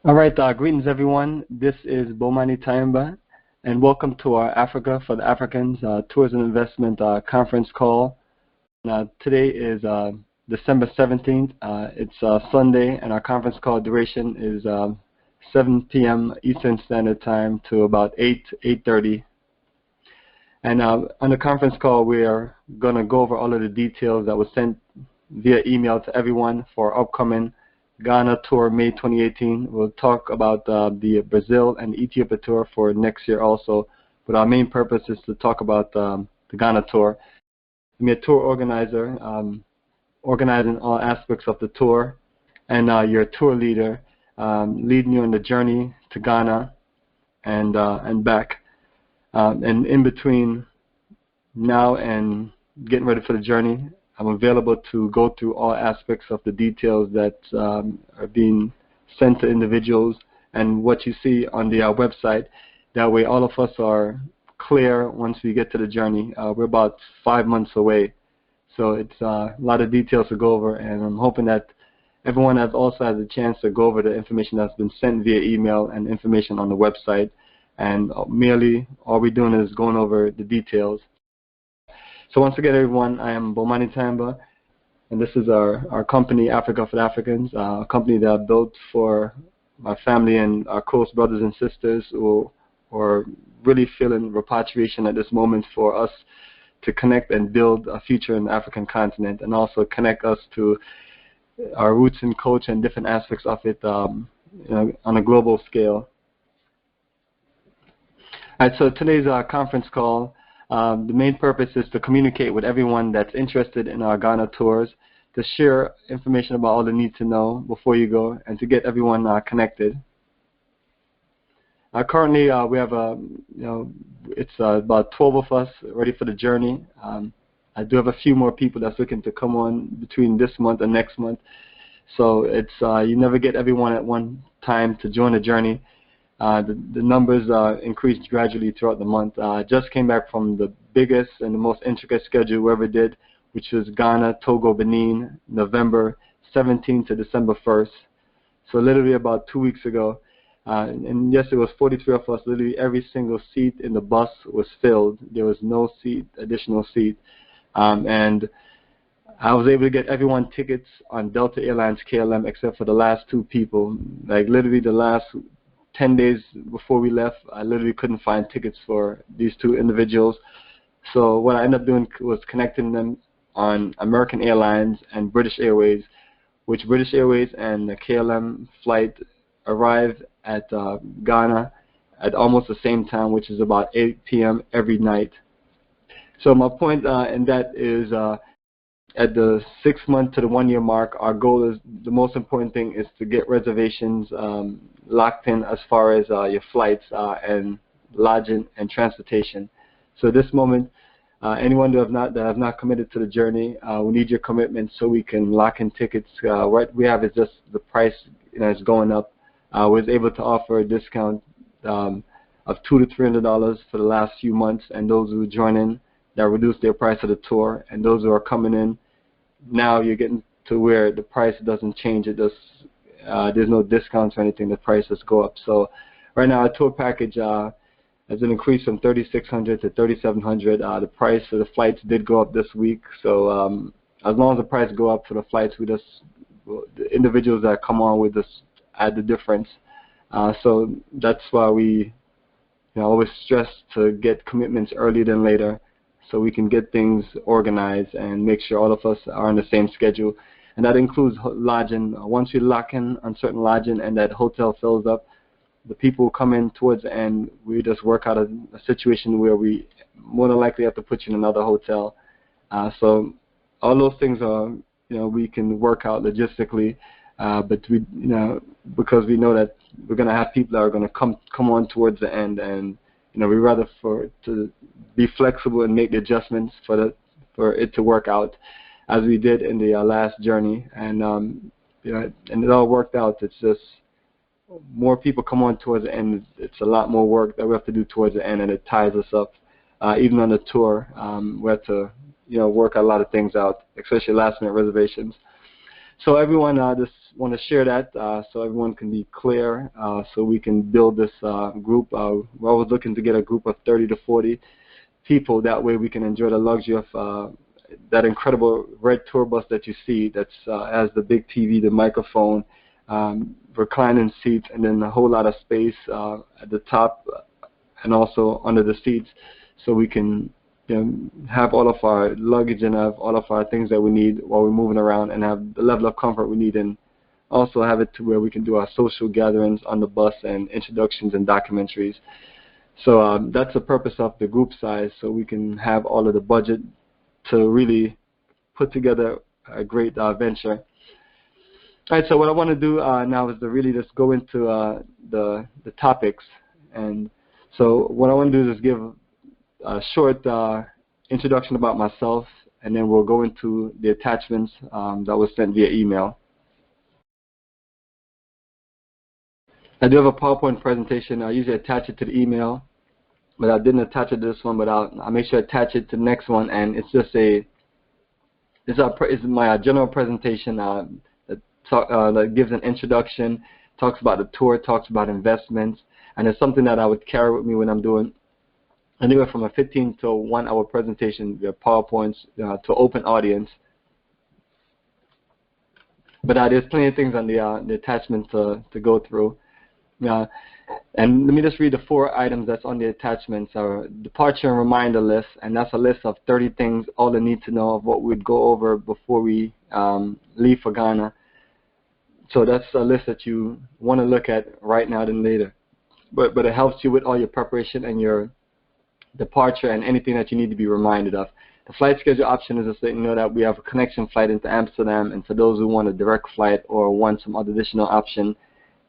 All right, greetings everyone. This is Bomani Tayamba, and welcome to our Africa for the Africans Tourism Investment Conference call. Today is December 17th. It's Sunday, and our conference call duration is 7 p.m. Eastern Standard Time to about 8:30. And on the conference call, we are going to go over all of the details that was sent via email to everyone for upcoming Ghana tour May 2018. We'll talk about the Brazil and Ethiopia tour for next year also, but our main purpose is to talk about the Ghana tour. I'm a tour organizer, organizing all aspects of the tour, and your tour leader, leading you on the journey to Ghana and back. And in between now and getting ready for the journey, I'm available to go through all aspects of the details that are being sent to individuals and what you see on the website. That way all of us are clear once we get to the journey. We're about 5 months away, so it's a lot of details to go over, and I'm hoping that everyone has also had a chance to go over the information that's been sent via email and information on the website, and merely all we're doing is going over the details. So once again, everyone, I am Bomani Tayamba, and this is our company, Africa for the Africans, a company that I built for my family and our close brothers and sisters who are really feeling repatriation at this moment, for us to connect and build a future in the African continent, and also connect us to our roots and culture and different aspects of it on a global scale. All right, so today's conference call, the main purpose is to communicate with everyone that's interested in our Ghana tours, to share information about all they need to know before you go, and to get everyone connected. Currently, we have it's about 12 of us ready for the journey. I do have a few more people that's looking to come on between this month and next month. So it's you never get everyone at one time to join the journey. The numbers increased gradually throughout the month. I just came back from the biggest and the most intricate schedule we ever did, which was Ghana, Togo, Benin, November 17th to December 1st. So literally about 2 weeks ago. And yes, it was 43 of us. Literally every single seat in the bus was filled. There was no additional seat. And I was able to get everyone tickets on Delta Airlines KLM except for the last 2 people. Like literally the last 10 days before we left, I literally couldn't find tickets for these 2 individuals. So what I ended up doing was connecting them on American Airlines and British Airways, which British Airways and the KLM flight arrived at Ghana at almost the same time, which is about 8 p.m. every night. So my point in that is at the 6-month to the 1-year mark, our goal is, the most important thing is to get reservations locked in as far as your flights and lodging and transportation. So at this moment, anyone that have not committed to the journey, we need your commitment so we can lock in tickets. What we have is just the price is going up. I was able to offer a discount of $200 to $300 for the last few months, and those who join in, that reduced their price of the tour, and those who are coming in, now you're getting to where the price doesn't change. It just there's no discounts or anything. The prices go up. So right now our tour package has an increase from $3,600 to $3,700. The price of the flights did go up this week. So as long as the price go up for the flights, the individuals that come on with us add the difference. So that's why we always stress to get commitments earlier than later, so we can get things organized and make sure all of us are on the same schedule. And that includes lodging. Once we lock in on certain lodging and that hotel fills up, the people come in towards the end, we just work out a situation where we more than likely have to put you in another hotel. So all those things are, we can work out logistically, but we, because we know that we're going to have people that are going to come on towards the end, and we rather to be flexible and make the adjustments for it to work out, as we did in the last journey, and and it all worked out. It's just more people come on towards the end. It's a lot more work that we have to do towards the end, and it ties us up. Even on the tour, we have to work a lot of things out, especially last minute reservations. So everyone, want to share that so everyone can be clear, so we can build this group. We're always looking to get a group of 30 to 40 people. That way we can enjoy the luxury of that incredible red tour bus that you see that has the big TV, the microphone, reclining seats, and then a whole lot of space at the top and also under the seats, so we can have all of our luggage and have all of our things that we need while we're moving around, and have the level of comfort we need, and also have it to where we can do our social gatherings on the bus and introductions and documentaries. So that's the purpose of the group size, so we can have all of the budget to really put together a great venture. All right, so what I want to do now is to really just go into the topics. And so what I want to do is give a short introduction about myself, and then we'll go into the attachments that was sent via email. I do have a PowerPoint presentation. I usually attach it to the email, but I didn't attach it to this one, but I'll make sure to attach it to the next one. And it's just it's my general presentation that gives an introduction, talks about the tour, talks about investments, and it's something that I would carry with me when I'm doing anywhere from a 15 to 1 hour presentation via PowerPoints to open audience. But there's plenty of things on the attachment to go through. And let me just read the 4 items that's on the attachments. Our departure and reminder list, and that's a list of 30 things, all they need to know of what we'd go over before we leave for Ghana. So that's a list that you want to look at right now than later. But it helps you with all your preparation and your departure and anything that you need to be reminded of. The flight schedule option is just letting you know that we have a connection flight into Amsterdam, and for those who want a direct flight or want some other additional option,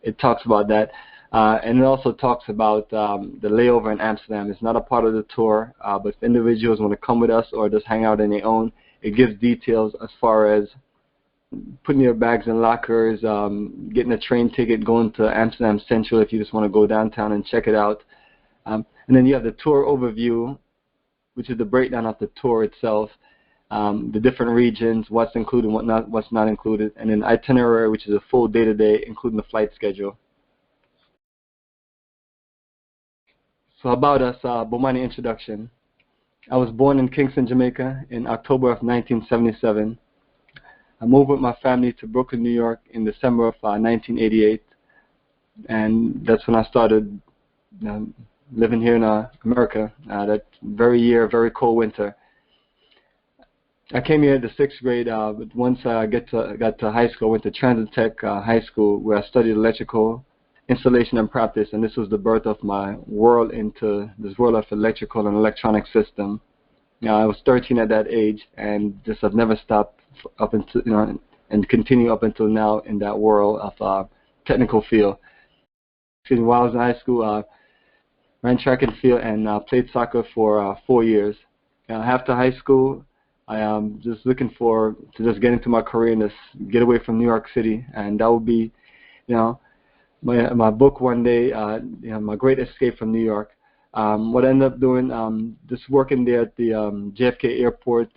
it talks about that. And it also talks about the layover in Amsterdam. It's not a part of the tour, but if individuals want to come with us or just hang out on their own, it gives details as far as putting your bags in lockers, getting a train ticket, going to Amsterdam Central if you just want to go downtown and check it out. And then you have the tour overview, which is the breakdown of the tour itself, the different regions, what's included, what's not included, and then itinerary, which is a full day-to-day, including the flight schedule. So about us, Bomani introduction. I was born in Kingston, Jamaica in October of 1977. I moved with my family to Brooklyn, New York in December of 1988, and that's when I started living here in America, that very cold winter. I came here in the 6th grade, but once I got to high school, I went to Transit Tech High School, where I studied electrical installation and practice, and this was the birth of my world into this world of electrical and electronic system. I was 13 at that age, and just I've never stopped up until and continue up until now in that world of technical field. While I was in high school, ran track and field and played soccer for 4 years. After high school, I am just looking to just get into my career and just get away from New York City, and that would be, my book one day, my great escape from New York. What I ended up doing, just working there at the JFK airport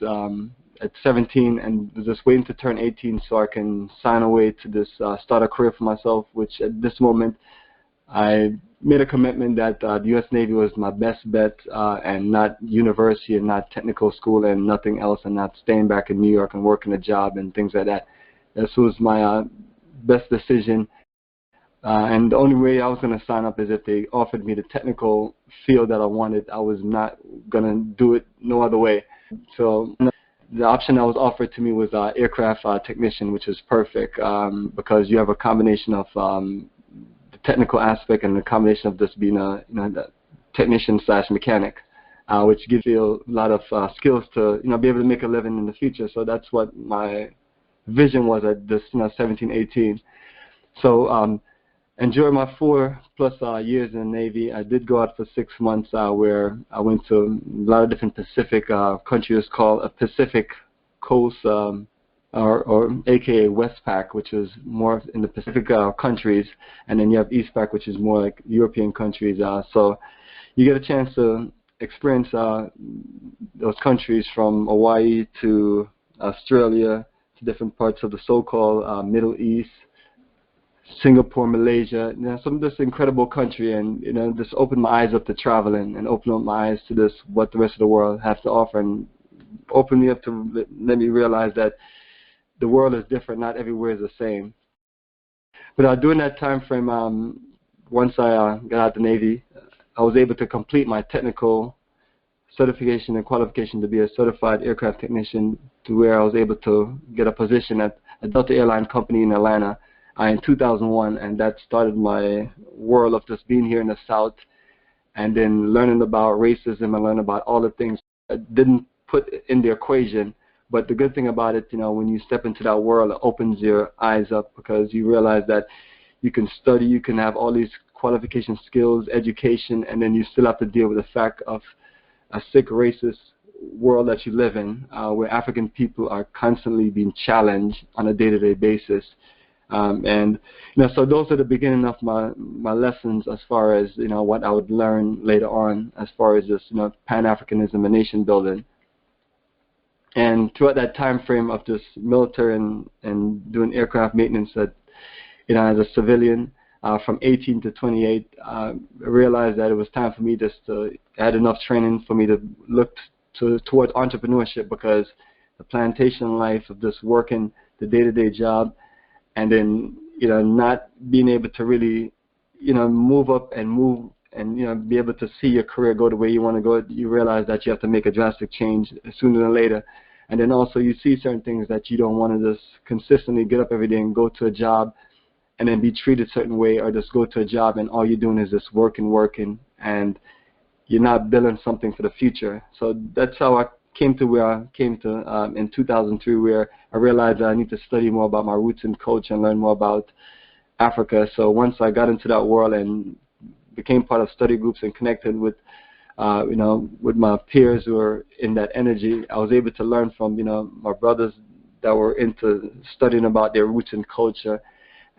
at 17, and just waiting to turn 18 so I can sign away to this start a career for myself, which at this moment I made a commitment that the U.S. Navy was my best bet, and not university and not technical school and nothing else, and not staying back in New York and working a job and things like that. This was my best decision, and the only way I was going to sign up is if they offered me the technical field that I wanted. I was not going to do it no other way. So the option that was offered to me was aircraft technician, which is perfect because you have a combination of the technical aspect and the combination of just being a technician / mechanic, which gives you a lot of skills to be able to make a living in the future. So that's what my vision was at this 17, 18. So enjoyed my 4+ years in the Navy. I did go out for 6 months where I went to a lot of different Pacific countries called a Pacific Coast, or AKA Westpac, which is more in the Pacific countries, and then you have Eastpac, which is more like European countries. So you get a chance to experience those countries from Hawaii to Australia to different parts of the so-called Middle East, Singapore, Malaysia, some of this incredible country, and just opened my eyes up to traveling and opened up my eyes to this what the rest of the world has to offer, and opened me up to let me realize that the world is different. Not everywhere is the same. But during that time frame, once I got out of the Navy, I was able to complete my technical certification and qualification to be a certified aircraft technician, to where I was able to get a position at a Delta Airline company in Atlanta in 2001, and that started my world of just being here in the South, and then learning about racism and learning about all the things I didn't put in the equation. But the good thing about it, when you step into that world, it opens your eyes up, because you realize that you can study, you can have all these qualification skills, education, and then you still have to deal with the fact of a sick, racist world that you live in, where African people are constantly being challenged on a day-to-day basis. And so those are the beginning of my lessons, as far as what I would learn later on, as far as just Pan-Africanism and nation building. And throughout that time frame of this military and doing aircraft maintenance, that as a civilian, from 18 to 28, I realized that it was time for me just to add enough training for me to look towards entrepreneurship, because the plantation life of just working the day-to-day job, and then not being able to really move up and move and be able to see your career go the way you want to go, you realize that you have to make a drastic change sooner than later. And then also you see certain things that you don't want to just consistently get up every day and go to a job and then be treated a certain way, or just go to a job and all you're doing is just working, and you're not building something for the future. So that's how I came to where I came to in 2003, where I realized that I need to study more about my roots and culture and learn more about Africa. So once I got into that world and became part of study groups and connected with with my peers who are in that energy, I was able to learn from my brothers that were into studying about their roots and culture.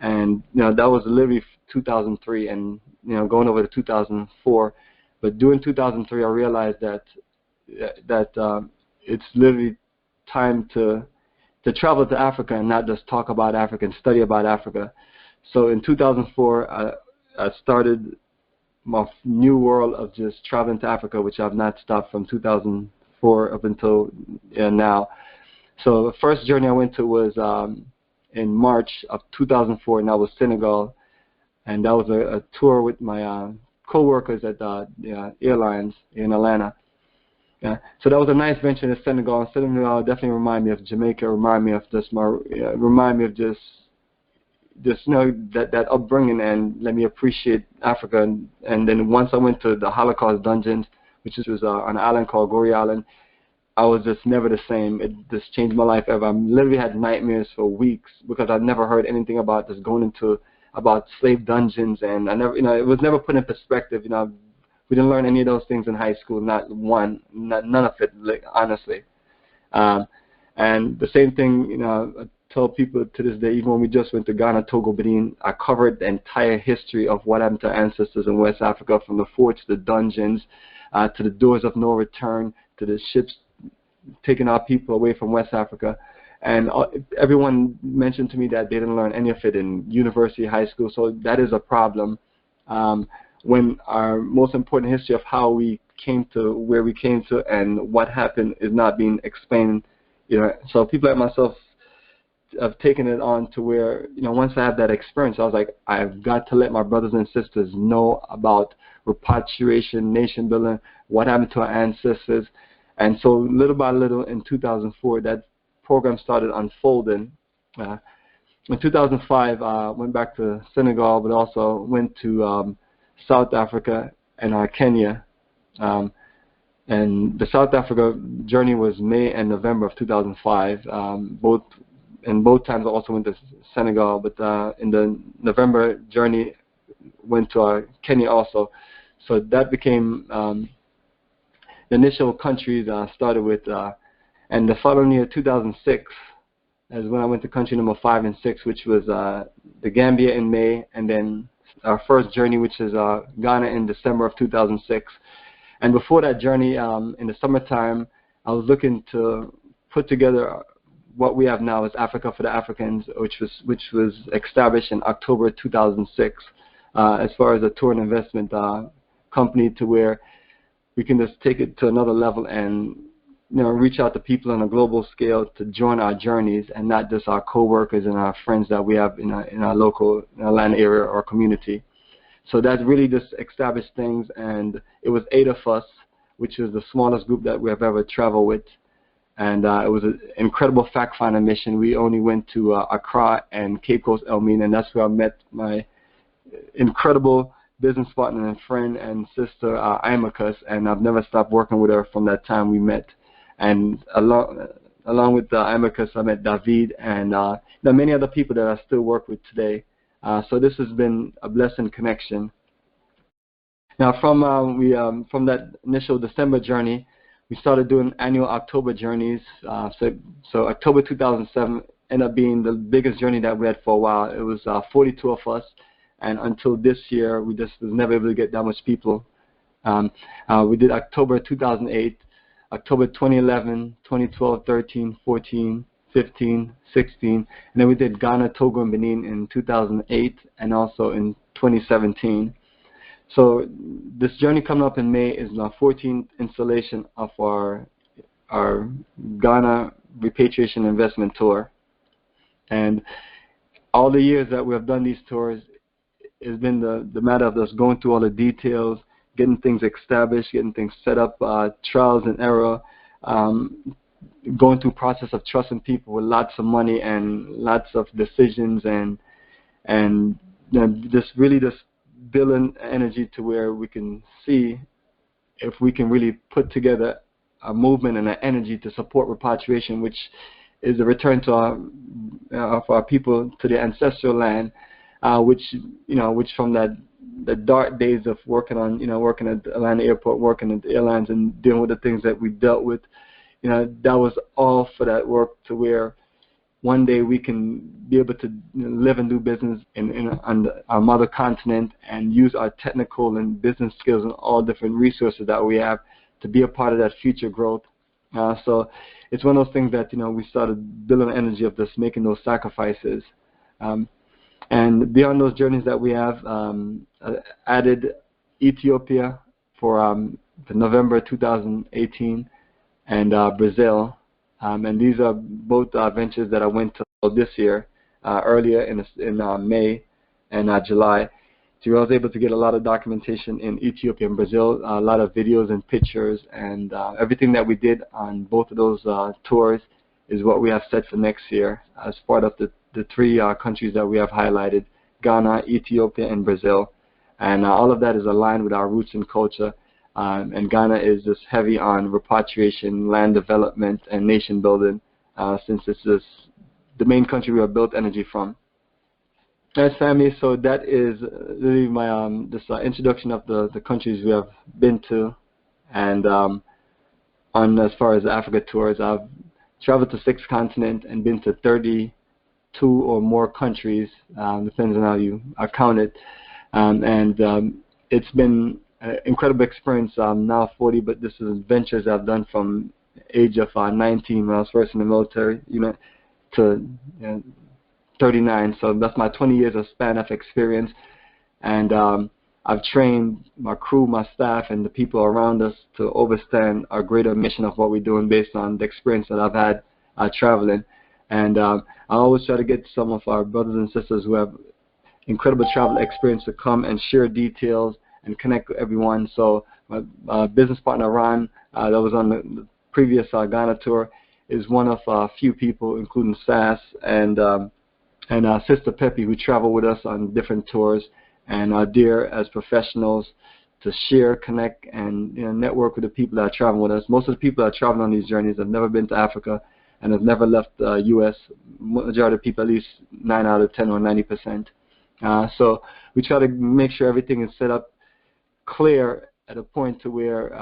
And that was literally 2003, and going over to 2004. But during 2003, I realized that it's literally time to travel to Africa and not just talk about Africa and study about Africa. So in 2004, I started my new world of just traveling to Africa, which I've not stopped from 2004 up until now. So the first journey I went to was in March of 2004, and that was Senegal, and that was a tour with my co-workers at the airlines in Atlanta. Yeah, so that was a nice venture in Senegal. Senegal definitely remind me of Jamaica, remind me of just that upbringing, and let me appreciate Africa. And then once I went to the Holocaust dungeons, which was on an island called Gorée Island, I was just never the same. It just changed my life ever. I literally had nightmares for weeks, because I'd never heard anything about just going into about slave dungeons, and I never, it was never put in perspective. We didn't learn any of those things in high school, none of it, honestly. And the same thing, I tell people to this day, even when we just went to Ghana, Togo, Benin, I covered the entire history of what happened to our ancestors in West Africa, from the forts, the dungeons, to the doors of no return, to the ships taking our people away from West Africa. And everyone mentioned to me that they didn't learn any of it in university, high school, so that is a problem. When our most important history of how we came to where we came to and what happened is not being explained, so people like myself have taken it on to where, once I had that experience, I was like, I've got to let my brothers and sisters know about repatriation, nation building, what happened to our ancestors. And so little by little in 2004, that program started unfolding. In 2005, I went back to Senegal, but also went to South Africa and Kenya. And the South Africa journey was May and November of 2005. Both times I also went to Senegal, but in the November journey went to Kenya also. So that became the initial countries I started with. And the following year, 2006, is when I went to country number 5 and 6, which was the Gambia in May, and then our first journey, which is Ghana in December of 2006. And before that journey, in the summertime, I was looking to put together what we have now is Africa for the Africans, which was established in October 2006, as far as a tour and investment company, to where we can just take it to another level and reach out to people on a global scale to join our journeys, and not just our co-workers and our friends that we have in our local Atlanta area or community. So that really just established things, and it was 8 of us, which was the smallest group that we have ever traveled with. And it was an incredible fact-finding mission. We only went to Accra and Cape Coast, Elmina, and that's where I met my incredible business partner and friend and sister, Imacus, and I've never stopped working with her from that time we met. And along with Imacus, I met David and many other people that I still work with today. So this has been a blessed connection. Now, from that initial December journey, we started doing annual October journeys. So October 2007 ended up being the biggest journey that we had for a while. It was 42 of us, and until this year, we just was never able to get that much people. We did October 2008, October 2011, 2012, 13, 14, 15, 16, and then we did Ghana, Togo, and Benin in 2008, and also in 2017. So this journey coming up in May is our 14th installation of our Ghana Repatriation Investment Tour. And all the years that we have done these tours, it's been the matter of us going through all the details, getting things established, getting things set up, trials and error, going through process of trusting people with lots of money and lots of decisions, and just really just building energy to where we can see if we can really put together a movement and an energy to support repatriation, which is a return to our people to their ancestral land, which from the dark days of working at the Atlanta airport, working at the airlines, and dealing with the things that we dealt with, that was all for that work to where one day we can be able to live and do business on our mother continent, and use our technical and business skills and all different resources that we have to be a part of that future growth. So it's one of those things that we started building the energy of just making those sacrifices. And beyond those journeys that we have, added Ethiopia for the November 2018, and Brazil. And these are both ventures that I went to this year, earlier in May and July. So I was able to get a lot of documentation in Ethiopia and Brazil, a lot of videos and pictures, and everything that we did on both of those tours is what we have set for next year as part of the 3 countries that we have highlighted: Ghana, Ethiopia, and Brazil. And all of that is aligned with our roots and culture. And Ghana is just heavy on repatriation, land development, and nation building, since this is the main country we have built energy from. As family, so that is really my introduction of the countries we have been to, and on as far as the Africa tours, I've traveled to 6 continents and been to 32 or more countries, depends on how you count it, and it's been incredible experience. I'm now 40, but this is ventures I've done from age of 19 when I was first in the military, to 39. So that's my 20 years of span of experience, and I've trained my crew, my staff, and the people around us to understand our greater mission of what we're doing based on the experience that I've had traveling. And I always try to get some of our brothers and sisters who have incredible travel experience to come and share details and connect with everyone. So my business partner Ron, that was on the previous Ghana tour, is one of a few people, including Sass and Sister Pepe, who travel with us on different tours, and are there as professionals to share, connect, and network with the people that are traveling with us. Most of the people that are traveling on these journeys have never been to Africa and have never left the U.S. Majority of people, at least 9 out of 10 or 90%. So we try to make sure everything is set up clear at a point to where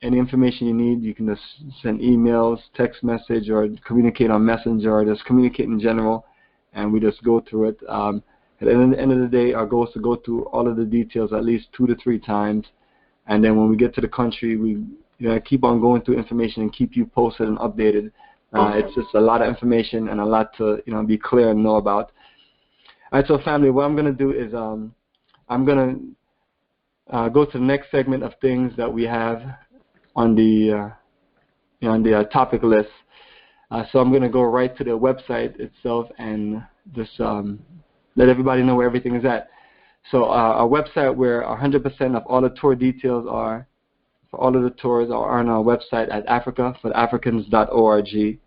any information you need, you can just send emails, text message, or communicate on Messenger, or just communicate in general, and we just go through it. At the end of the day, our goal is to go through all of the details at least 2 to 3 times, and then when we get to the country, we keep on going through information and keep you posted and updated. It's just a lot of information and a lot to be clear and know about. All right, so family, what I'm going to do is I'm going to go to the next segment of things that we have on the topic list. So I'm going to go right to the website itself and just let everybody know where everything is at. So our website, where 100% of all the tour details are, for all of the tours, are on our website at africaforafricans.org.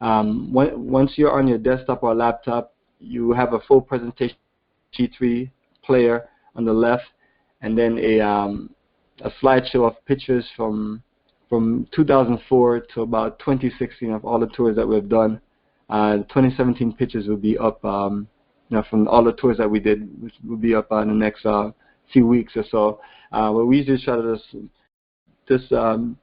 Once you're on your desktop or laptop, you have a full presentation G3 player on the left, and then a slideshow of pictures from 2004 to about 2016 of all the tours that we've done. 2017 pictures will be up, from all the tours that we did, which will be up in the next few weeks or so. But we usually try to just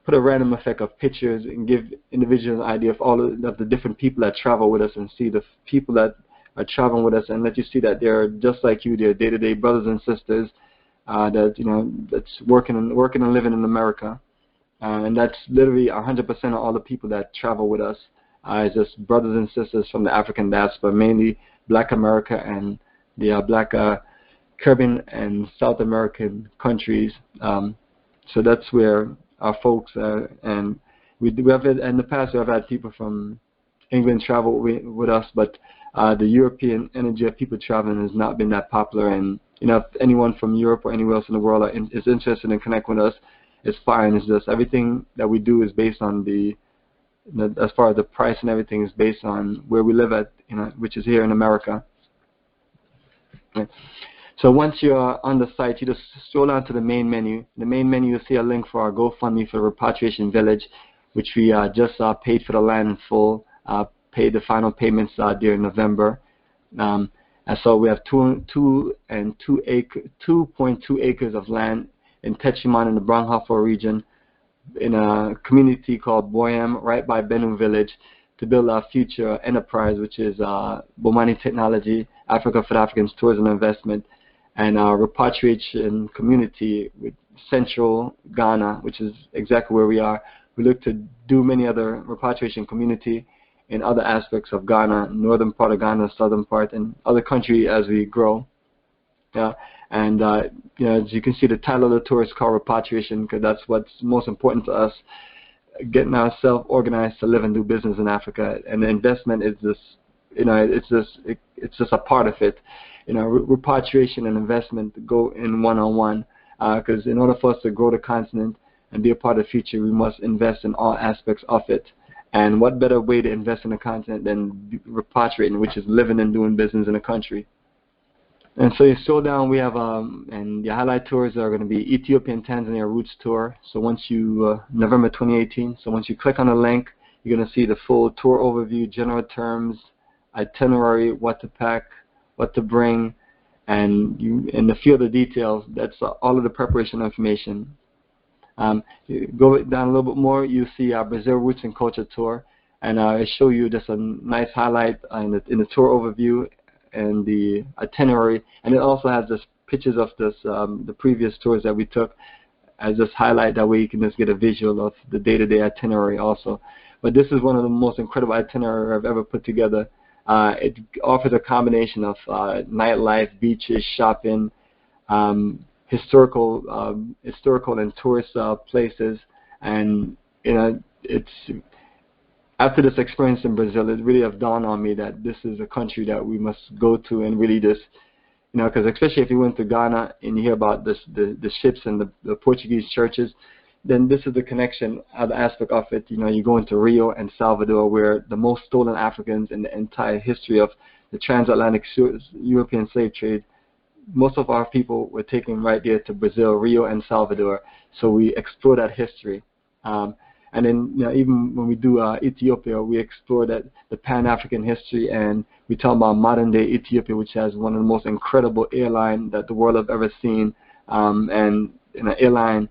put a random effect of pictures and give individuals an idea of all of the different people that travel with us, and see the people that are traveling with us, and let you see that they're just like you. They're day-to-day brothers and sisters that's working and living in America. And that's literally 100% of all the people that travel with us. It's just brothers and sisters from the African diaspora, mainly Black America and the Black Caribbean and South American countries. So that's where our folks are. And we have, in the past, we've had people from England travel with us, but the European energy of people traveling has not been that popular. And if anyone from Europe or anywhere else in the world is interested in connecting with us, it's fine. It's just everything that we do is based on as far as the price and everything is based on where we live at, which is here in America. Okay. So once you're on the site, you just scroll down to the main menu. The main menu, you'll see a link for our GoFundMe for the Repatriation Village, which we just paid for the land in full, paid the final payments during November. And so we have 2.2 acres of land in Techiman in the Brongafo region, in a community called Boyam, right by Benue Village, to build our future enterprise, which is Bomani Technology, Africa for Africans Tours and Investment, and our repatriation community with Central Ghana, which is exactly where we are. We look to do many other repatriation community in other aspects of Ghana, northern part of Ghana, southern part, and other country as we grow. And as you can see, the title of the tour is called Repatriation, because that's what's most important to us, getting ourselves organized to live and do business in Africa. And the investment is it's just a part of it. Repatriation and investment go in one-on-one, because in order for us to grow the continent and be a part of the future, we must invest in all aspects of it. And what better way to invest in the continent than repatriating, which is living and doing business in a country. And so you scroll down, we have, and the highlight tours are going to be Ethiopian Tanzania Roots Tour. So once you, November 2018, so once you click on the link, you're going to see the full tour overview, general terms, itinerary, what to pack, what to bring, and a few other details. That's all of the preparation information. You go down a little bit more, you see our Brazil Roots and Culture Tour, and I show you just a nice highlight in the tour overview and the itinerary, and it also has just pictures of the previous tours that we took as just highlight. That way you can just get a visual of the day-to-day itinerary also. But this is one of the most incredible itineraries I've ever put together. It offers a combination of nightlife, beaches, shopping, historical and tourist places, and it's after this experience in Brazil, it really have dawned on me that this is a country that we must go to and really just, because especially if you went to Ghana and you hear about the ships and the Portuguese churches, then this is the connection, the aspect of it. You go into Rio and Salvador, where the most stolen Africans in the entire history of the transatlantic European slave trade, most of our people were taken right there to Brazil, Rio, and Salvador. So we explore that history. And then, even when we do Ethiopia, we explore that the Pan-African history, and we talk about modern-day Ethiopia, which has one of the most incredible airline that the world have ever seen, and an airline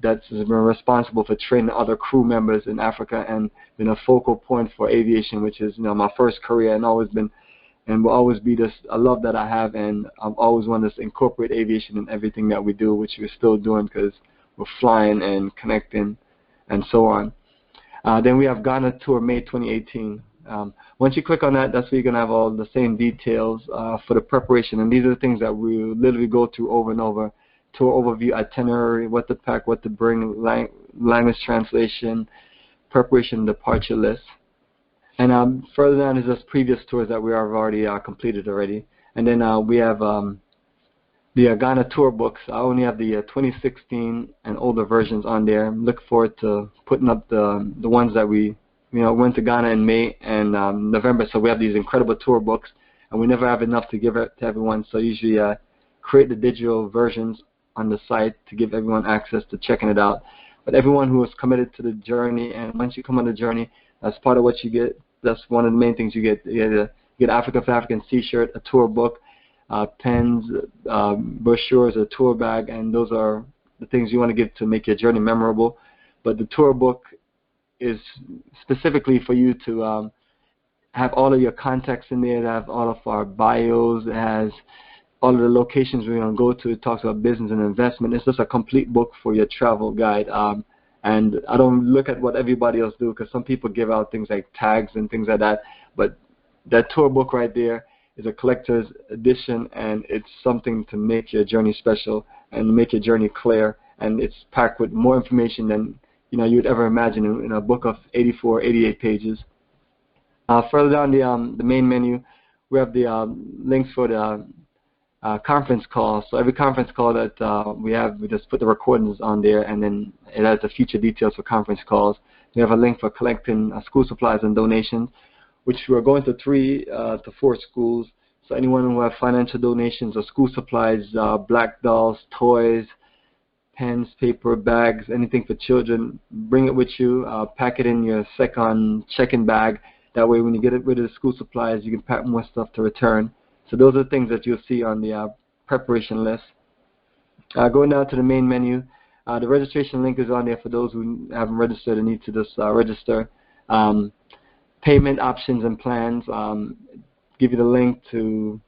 that's been responsible for training other crew members in Africa and been a focal point for aviation, which is my first career and always been, and will always be this a love that I have, and I've always wanted to incorporate aviation in everything that we do, which we're still doing because we're flying and connecting and so on. Then we have Ghana Tour May 2018. Once you click on that, that's where you're going to have all the same details for the preparation. And these are the things that we literally go through over and over. Tour overview, itinerary, what to pack, what to bring, language translation, preparation, departure list. And further down is just previous tours that we have already completed already. And then we have the Ghana tour books. I only have the 2016 and older versions on there. Look forward to putting up the ones that we went to Ghana in May and November. So we have these incredible tour books, and we never have enough to give it to everyone. So usually create the digital versions on the site to give everyone access to checking it out. But everyone who is committed to the journey, and once you come on the journey, that's part of what you get. That's one of the main things you get. You get Africa for Africans t-shirt, a tour book, pens, brochures, a tour bag, and those are the things you want to give to make your journey memorable. But the tour book is specifically for you to have all of your contacts in there. It has all of our bios. It has all of the locations we're going to go to. It talks about business and investment. It's just a complete book for your travel guide. And I don't look at what everybody else do, because some people give out things like tags and things like that. But that tour book right there is a collector's edition, and it's something to make your journey special and make your journey clear. And it's packed with more information than you would ever imagine in a book of 84, 88 pages. Further down the main menu, we have the links for the conference calls. So every conference call that we have, we just put the recordings on there, and then it has the future details for conference calls. We have a link for collecting school supplies and donations, which we're going to 3 to 4 schools. So anyone who have financial donations or school supplies, black dolls, toys, pens, paper, bags, anything for children, bring it with you. Pack it in your second check-in bag. That way when you get rid of the school supplies, you can pack more stuff to return. So those are the things that you'll see on the preparation list. Going down to the main menu, the registration link is on there for those who haven't registered and need to just register. Payment options and plans, give you the link to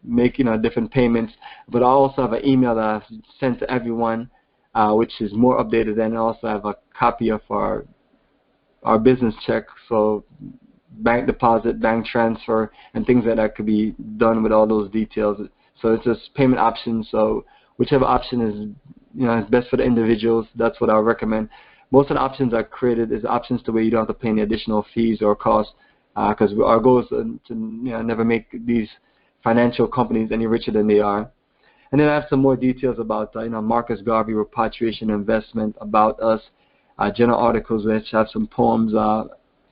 make different payments. But I also have an email that I've sent to everyone, which is more updated. And I also have a copy of our business check, so bank deposit, bank transfer, and things that could be done with all those details. So it's just payment options. So whichever option is is best for the individuals, that's what I would recommend. Most of the options are created as options to where you don't have to pay any additional fees or costs, because our goal is to never make these financial companies any richer than they are. And then I have some more details about Marcus Garvey, repatriation, investment, about us, general articles which have some poems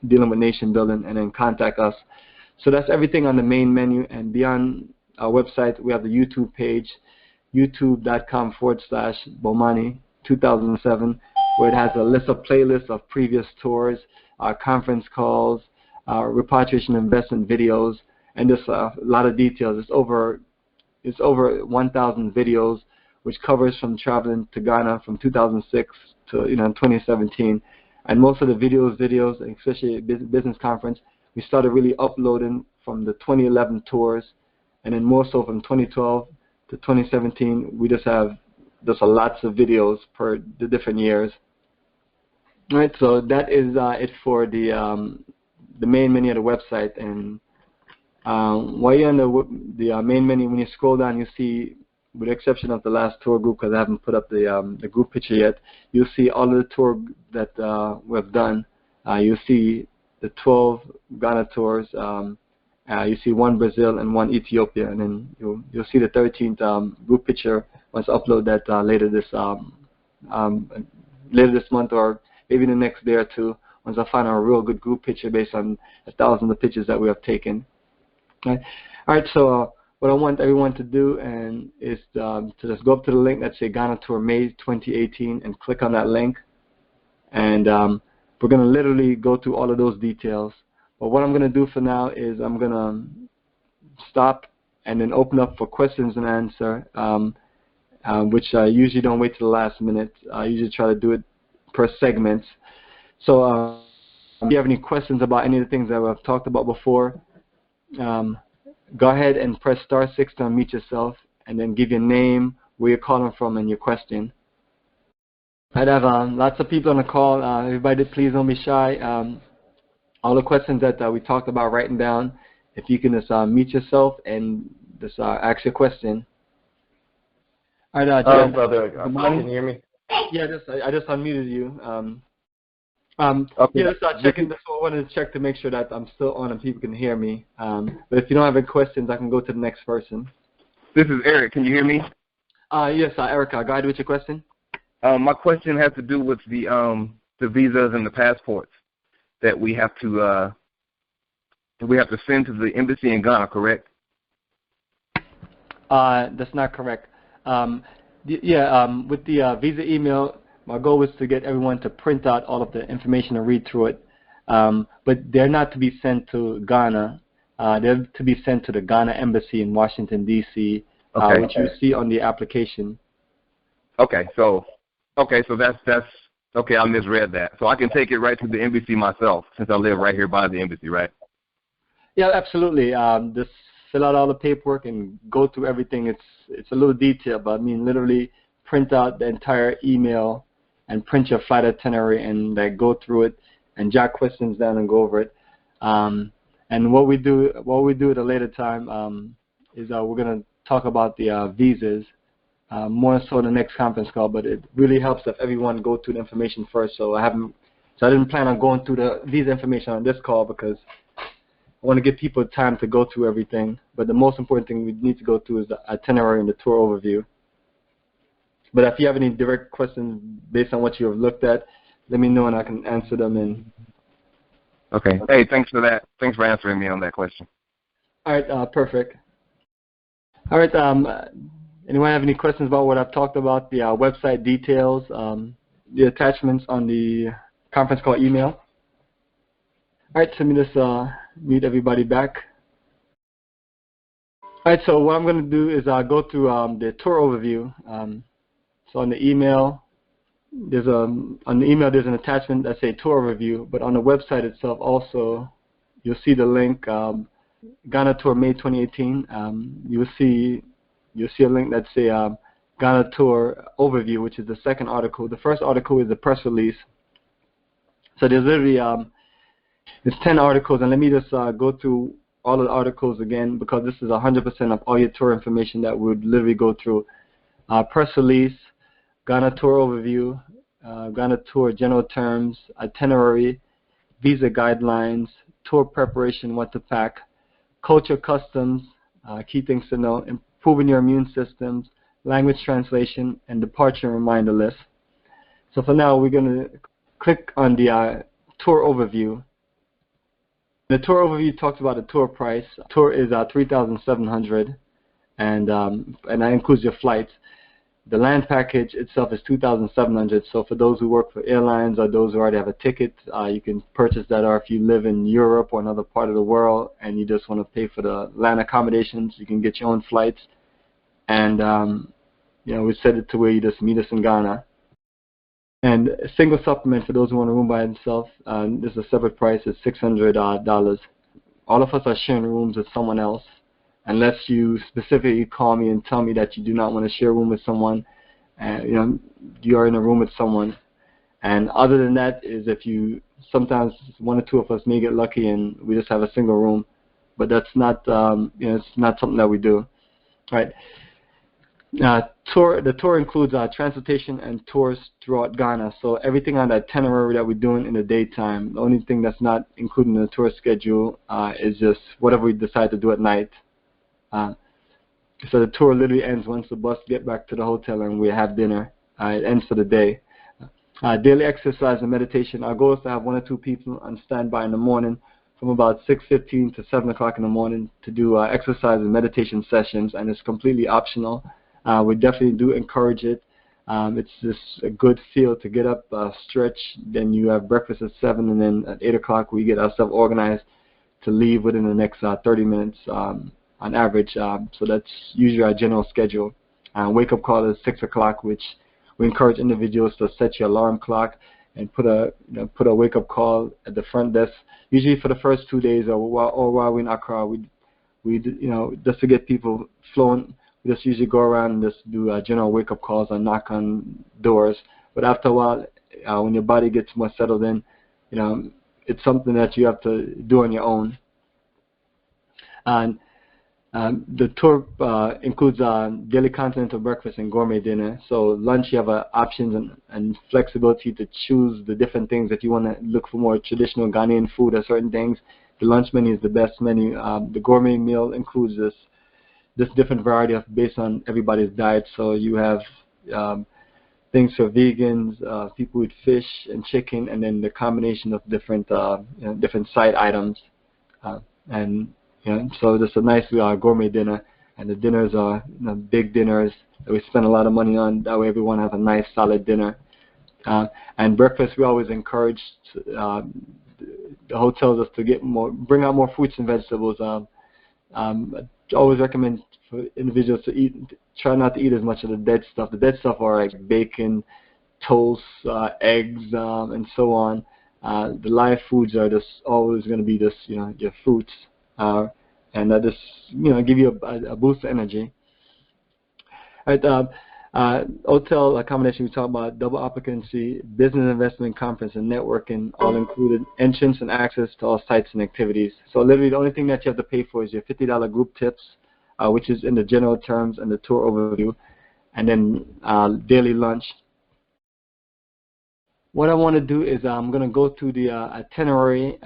dealing with nation building, and then contact us. So that's everything on the main menu. And beyond our website, we have the YouTube page, youtube.com/Bomani 2007, where it has a list of playlists of previous tours, conference calls, repatriation investment videos, and just a lot of details. It's over 1,000 videos, which covers from traveling to Ghana from 2006 to 2017. And most of the videos, especially business conference, we started really uploading from the 2011 tours, and then more so from 2012 to 2017. We just have lots of videos per the different years. All right, so that is it for the main menu of the website. And while you're on the main menu, when you scroll down, you see, with the exception of the last tour group, because I haven't put up the group picture yet, you'll see all of the tour that we've done. You'll see the 12 Ghana tours. You see 1 Brazil and 1 Ethiopia, and then you'll see the 13th group picture once I upload that later this month, or maybe the next day or two, once I find a real good group picture based on 1,000 of pictures that we have taken. All right, so what I want everyone to do is to just go up to the link that says Ghana Tour May 2018 and click on that link. And we're going to literally go through all of those details. But what I'm going to do for now is I'm going to stop and then open up for questions and answer, which I usually don't wait till the last minute. I usually try to do it per segments. So if you have any questions about any of the things that I've talked about before, go ahead and press *6 to unmute yourself, and then give your name, where you're calling from, and your question. I'd have lots of people on the call. Everybody, please don't be shy. All the questions that we talked about writing down, if you can just mute yourself and just ask your question. All right, brother, can you hear me? Yeah, I just unmuted you. Okay. Yeah, just checking. That's what I wanted to check to make sure that I'm still on and people can hear me. But if you don't have any questions, I can go to the next person. This is Eric. Can you hear me? Yes, Erica, go ahead with your question. My question has to do with the visas and the passports that we have to send to the embassy in Ghana, correct? That's not correct. With the visa email, my goal was to get everyone to print out all of the information and read through it. But they're not to be sent to Ghana. They're to be sent to the Ghana Embassy in Washington, D.C., which you see on the application. Okay, so that's okay. I misread that. So I can take it right to the embassy myself, since I live right here by the embassy, right? Yeah, absolutely. Just fill out all the paperwork and go through everything. It's a little detailed, but I mean literally print out the entire email and print your flight itinerary and go through it and jot questions down and go over it. And what we do at a later time is we're going to talk about the visas. More so in the next conference call, but it really helps if everyone go through the information first. So I didn't plan on going through the visa information on this call because I want to give people time to go through everything. But the most important thing we need to go through is the itinerary and the tour overview. But if you have any direct questions based on what you have looked at, let me know and I can answer them. Okay. Hey, thanks for that. Thanks for answering me on that question. All right. Perfect. All right. Anyone have any questions about what I've talked about, the website details, the attachments on the conference call email? All right, so let me just mute everybody back. All right, so what I'm going to do is go through the tour overview. So on the email, there's an attachment that says tour overview, but on the website itself also, you'll see the link, Ghana Tour May 2018. You'll see a link that says Ghana Tour Overview, which is the second article. The first article is the press release. So there's literally there's 10 articles, and let me just go through all of the articles again because this is 100% of all your tour information that we would literally go through. Press release, Ghana Tour Overview, Ghana Tour General Terms, Itinerary, Visa Guidelines, Tour Preparation, What to Pack, Culture Customs, key things to know, improving your immune systems, language translation, and departure reminder list. So for now, we're going to click on the tour overview. The tour overview talks about the tour price. Tour is $3,700, and that includes your flights. The land package itself is $2,700. So for those who work for airlines or those who already have a ticket, you can purchase that. Or if you live in Europe or another part of the world and you just want to pay for the land accommodations, you can get your own flights. And we set it to where you just meet us in Ghana. And a single supplement for those who want a room by themselves. This is a separate price. It's $600. All of us are sharing rooms with someone else. Unless you specifically call me and tell me that you do not want to share a room with someone, you are in a room with someone. And other than that is if sometimes one or two of us may get lucky and we just have a single room, but that's not, it's not something that we do. All right. The tour includes transportation and tours throughout Ghana. So everything on the itinerary that we're doing in the daytime, the only thing that's not included in the tour schedule is just whatever we decide to do at night. So the tour literally ends once the bus get back to the hotel and we have dinner. It ends for the day. Daily exercise and meditation. Our goal is to have 1 or 2 people on standby in the morning from about 6:15 to 7 o'clock in the morning to do exercise and meditation sessions, and it's completely optional. We definitely do encourage it. It's just a good feel to get up, stretch, then you have breakfast at 7, and then at 8 o'clock we get ourselves organized to leave within the next 30 minutes on average. So that's usually our general schedule. Wake-up call is 6 o'clock, which we encourage individuals to set your alarm clock and put a wake-up call at the front desk. Usually for the first 2 days or while we're in Accra, we just to get people flowing. We just usually go around and just do general wake-up calls and knock on doors. but after a while, when your body gets more settled in, it's something that you have to do on your own. And the tour includes daily continental breakfast and gourmet dinner. So lunch, you have options and flexibility to choose the different things that you want to look for, more traditional Ghanaian food or certain things. The lunch menu is the best menu. The gourmet meal includes this different variety based on everybody's diet. So you have things for vegans, people who eat fish and chicken, and then the combination of different different side items. So just a nice gourmet dinner, and the dinners are big dinners that we spend a lot of money on. That way everyone has a nice solid dinner. And breakfast, we always encourage the hotel us to bring out more fruits and vegetables. I always recommend for individuals to try not to eat as much of the dead stuff. The dead stuff are like bacon, toast, eggs, and so on. The live foods are just always going to be just your fruits. And that just give you a boost of energy. All right, hotel accommodation, we talk about double occupancy, business investment conference and networking, all included, entrance and access to all sites and activities. So literally the only thing that you have to pay for is your $50 group tips, which is in the general terms and the tour overview, and then daily lunch. What I want to do is I'm going to go through the itinerary.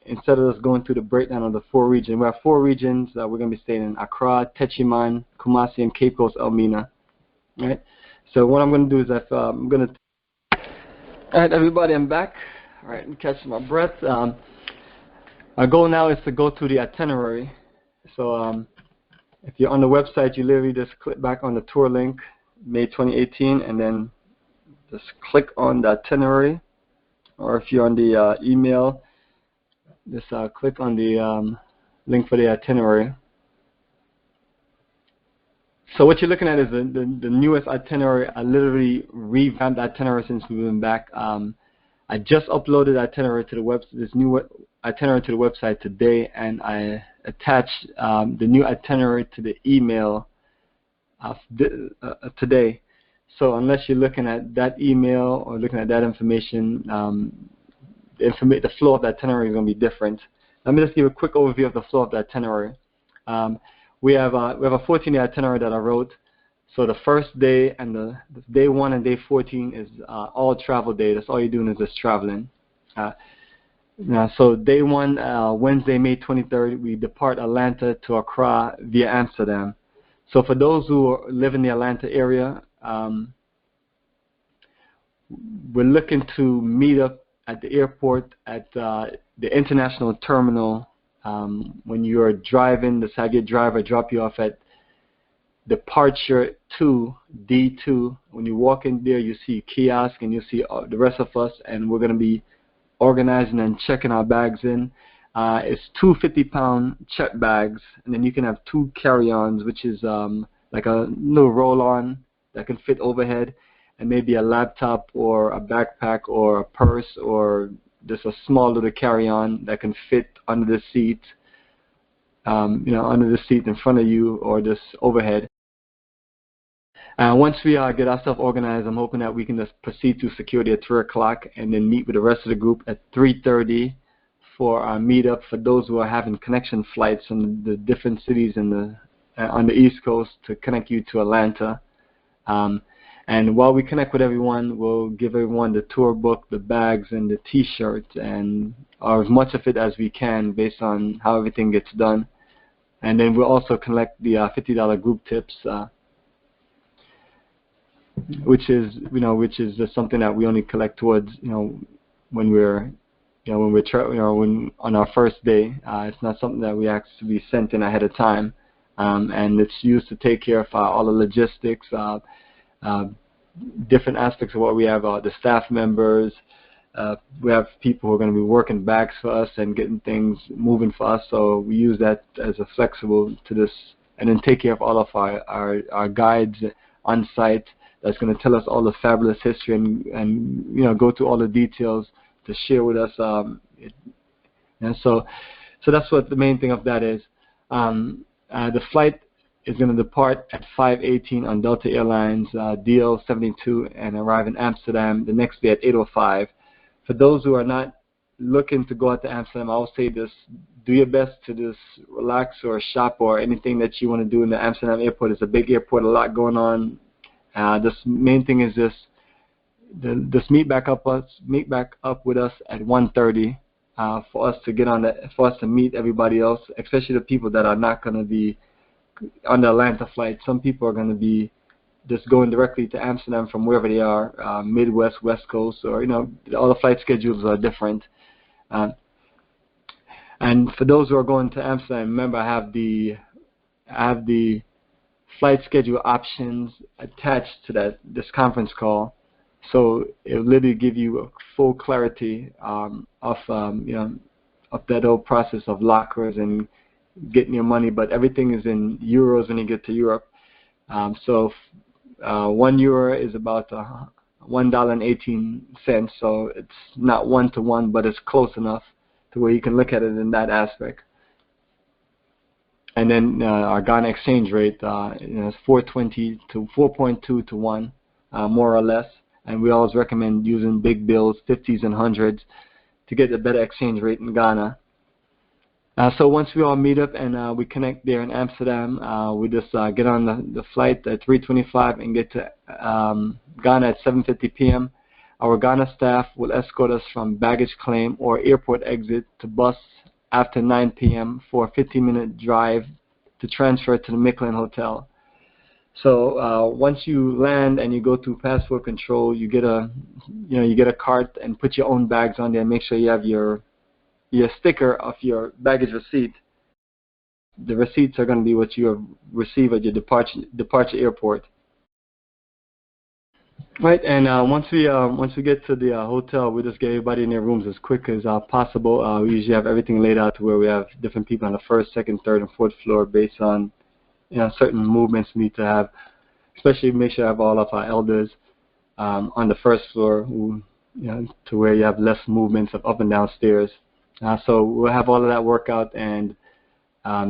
Instead of us going through the breakdown of the 4 regions, we have 4 regions that we're going to be staying in: Accra, Techiman, Kumasi, and Cape Coast, Elmina. All right. So what I'm going to do is I'm going to. All right, everybody, I'm back. All right, I'm catching my breath. Our goal now is to go through the itinerary. So if you're on the website, you literally just click back on the tour link, May 2018, and then just click on the itinerary. Or if you're on the email, just click on the link for the itinerary. So what you're looking at is the newest itinerary. I literally revamped the itinerary since we've been back. I just uploaded this new itinerary to the website today, and I attached the new itinerary to the email today. So unless you're looking at that email or looking at that information, the flow of the itinerary is going to be different. Let me just give a quick overview of the flow of the itinerary. We have a 14-day itinerary that I wrote. So the first day and the day 1 and day 14 is all travel day. That's all you're doing is just traveling. So day 1, Wednesday, May 23rd, we depart Atlanta to Accra via Amsterdam. So for those who live in the Atlanta area, we're looking to meet up at the airport at the international terminal. When you are driving, just have your driver drop you off at departure 2, D2. When you walk in there, you see kiosk and you see the rest of us, and we're going to be organizing and checking our bags in. It's 2 50-pound check bags, and then you can have 2 carry-ons, which is like a little roll-on that can fit overhead, and maybe a laptop or a backpack or a purse or just a small little carry-on that can fit under the seat, under the seat in front of you or just overhead. Once we get ourselves organized, I'm hoping that we can just proceed to security at 3 o'clock and then meet with the rest of the group at 3:30 for our meetup for those who are having connection flights from the different cities on the East Coast to connect you to Atlanta. And while we connect with everyone, we'll give everyone the tour book, the bags, and the T-shirt, and as much of it as we can based on how everything gets done. And then we'll also collect the $50 group tips, which is just something that we only collect towards when we're on our first day. It's not something that we actually sent in ahead of time, and it's used to take care of all the logistics. Different aspects of what we have, the staff members. We have people who are going to be working bags for us and getting things moving for us, so we use that as a flexible to this, and then take care of all of our guides on site that's going to tell us all the fabulous history and go through all the details to share with us. And so that's what the main thing of that is. The flight is going to depart at 5:18 on Delta Airlines DL72 and arrive in Amsterdam the next day at 8:05. For those who are not looking to go out to Amsterdam, I will say this: do your best to just relax or shop or anything that you want to do in the Amsterdam airport. It's a big airport, a lot going on. This main thing is just meet back up with us at 1:30 for us to get on for us to meet everybody else, especially the people that are not going to be on the Atlanta flight. Some people are going to be just going directly to Amsterdam from wherever they are, Midwest, West Coast, or all the flight schedules are different. And for those who are going to Amsterdam, remember I have the flight schedule options attached to this conference call, so it will literally give you a full clarity of that whole process of lockers and getting your money. But everything is in euros when you get to Europe. So €1 is about $1.18. So it's not 1-to-1, but it's close enough to where you can look at it in that aspect. And then our Ghana exchange rate is 4.2 to 1, more or less. And we always recommend using big bills, 50s and 100s, to get a better exchange rate in Ghana. So once we all meet up and we connect there in Amsterdam, we just get on the flight at 3:25 and get to Ghana at 7:50 p.m. Our Ghana staff will escort us from baggage claim or airport exit to bus after 9 p.m. for a 15-minute drive to transfer to the Michelin Hotel. So once you land and you go through passport control, you get a cart and put your own bags on there and make sure you have your sticker of your baggage receipt. The receipts are going to be what you receive at your departure airport. Right, and once we get to the hotel, we just get everybody in their rooms as quick as possible. We usually have everything laid out to where we have different people on the first, second, third, and fourth floor based on certain movements we need to have. Especially make sure I have all of our elders on the first floor, to where you have less movements of up and down stairs. So we'll have all of that work out, and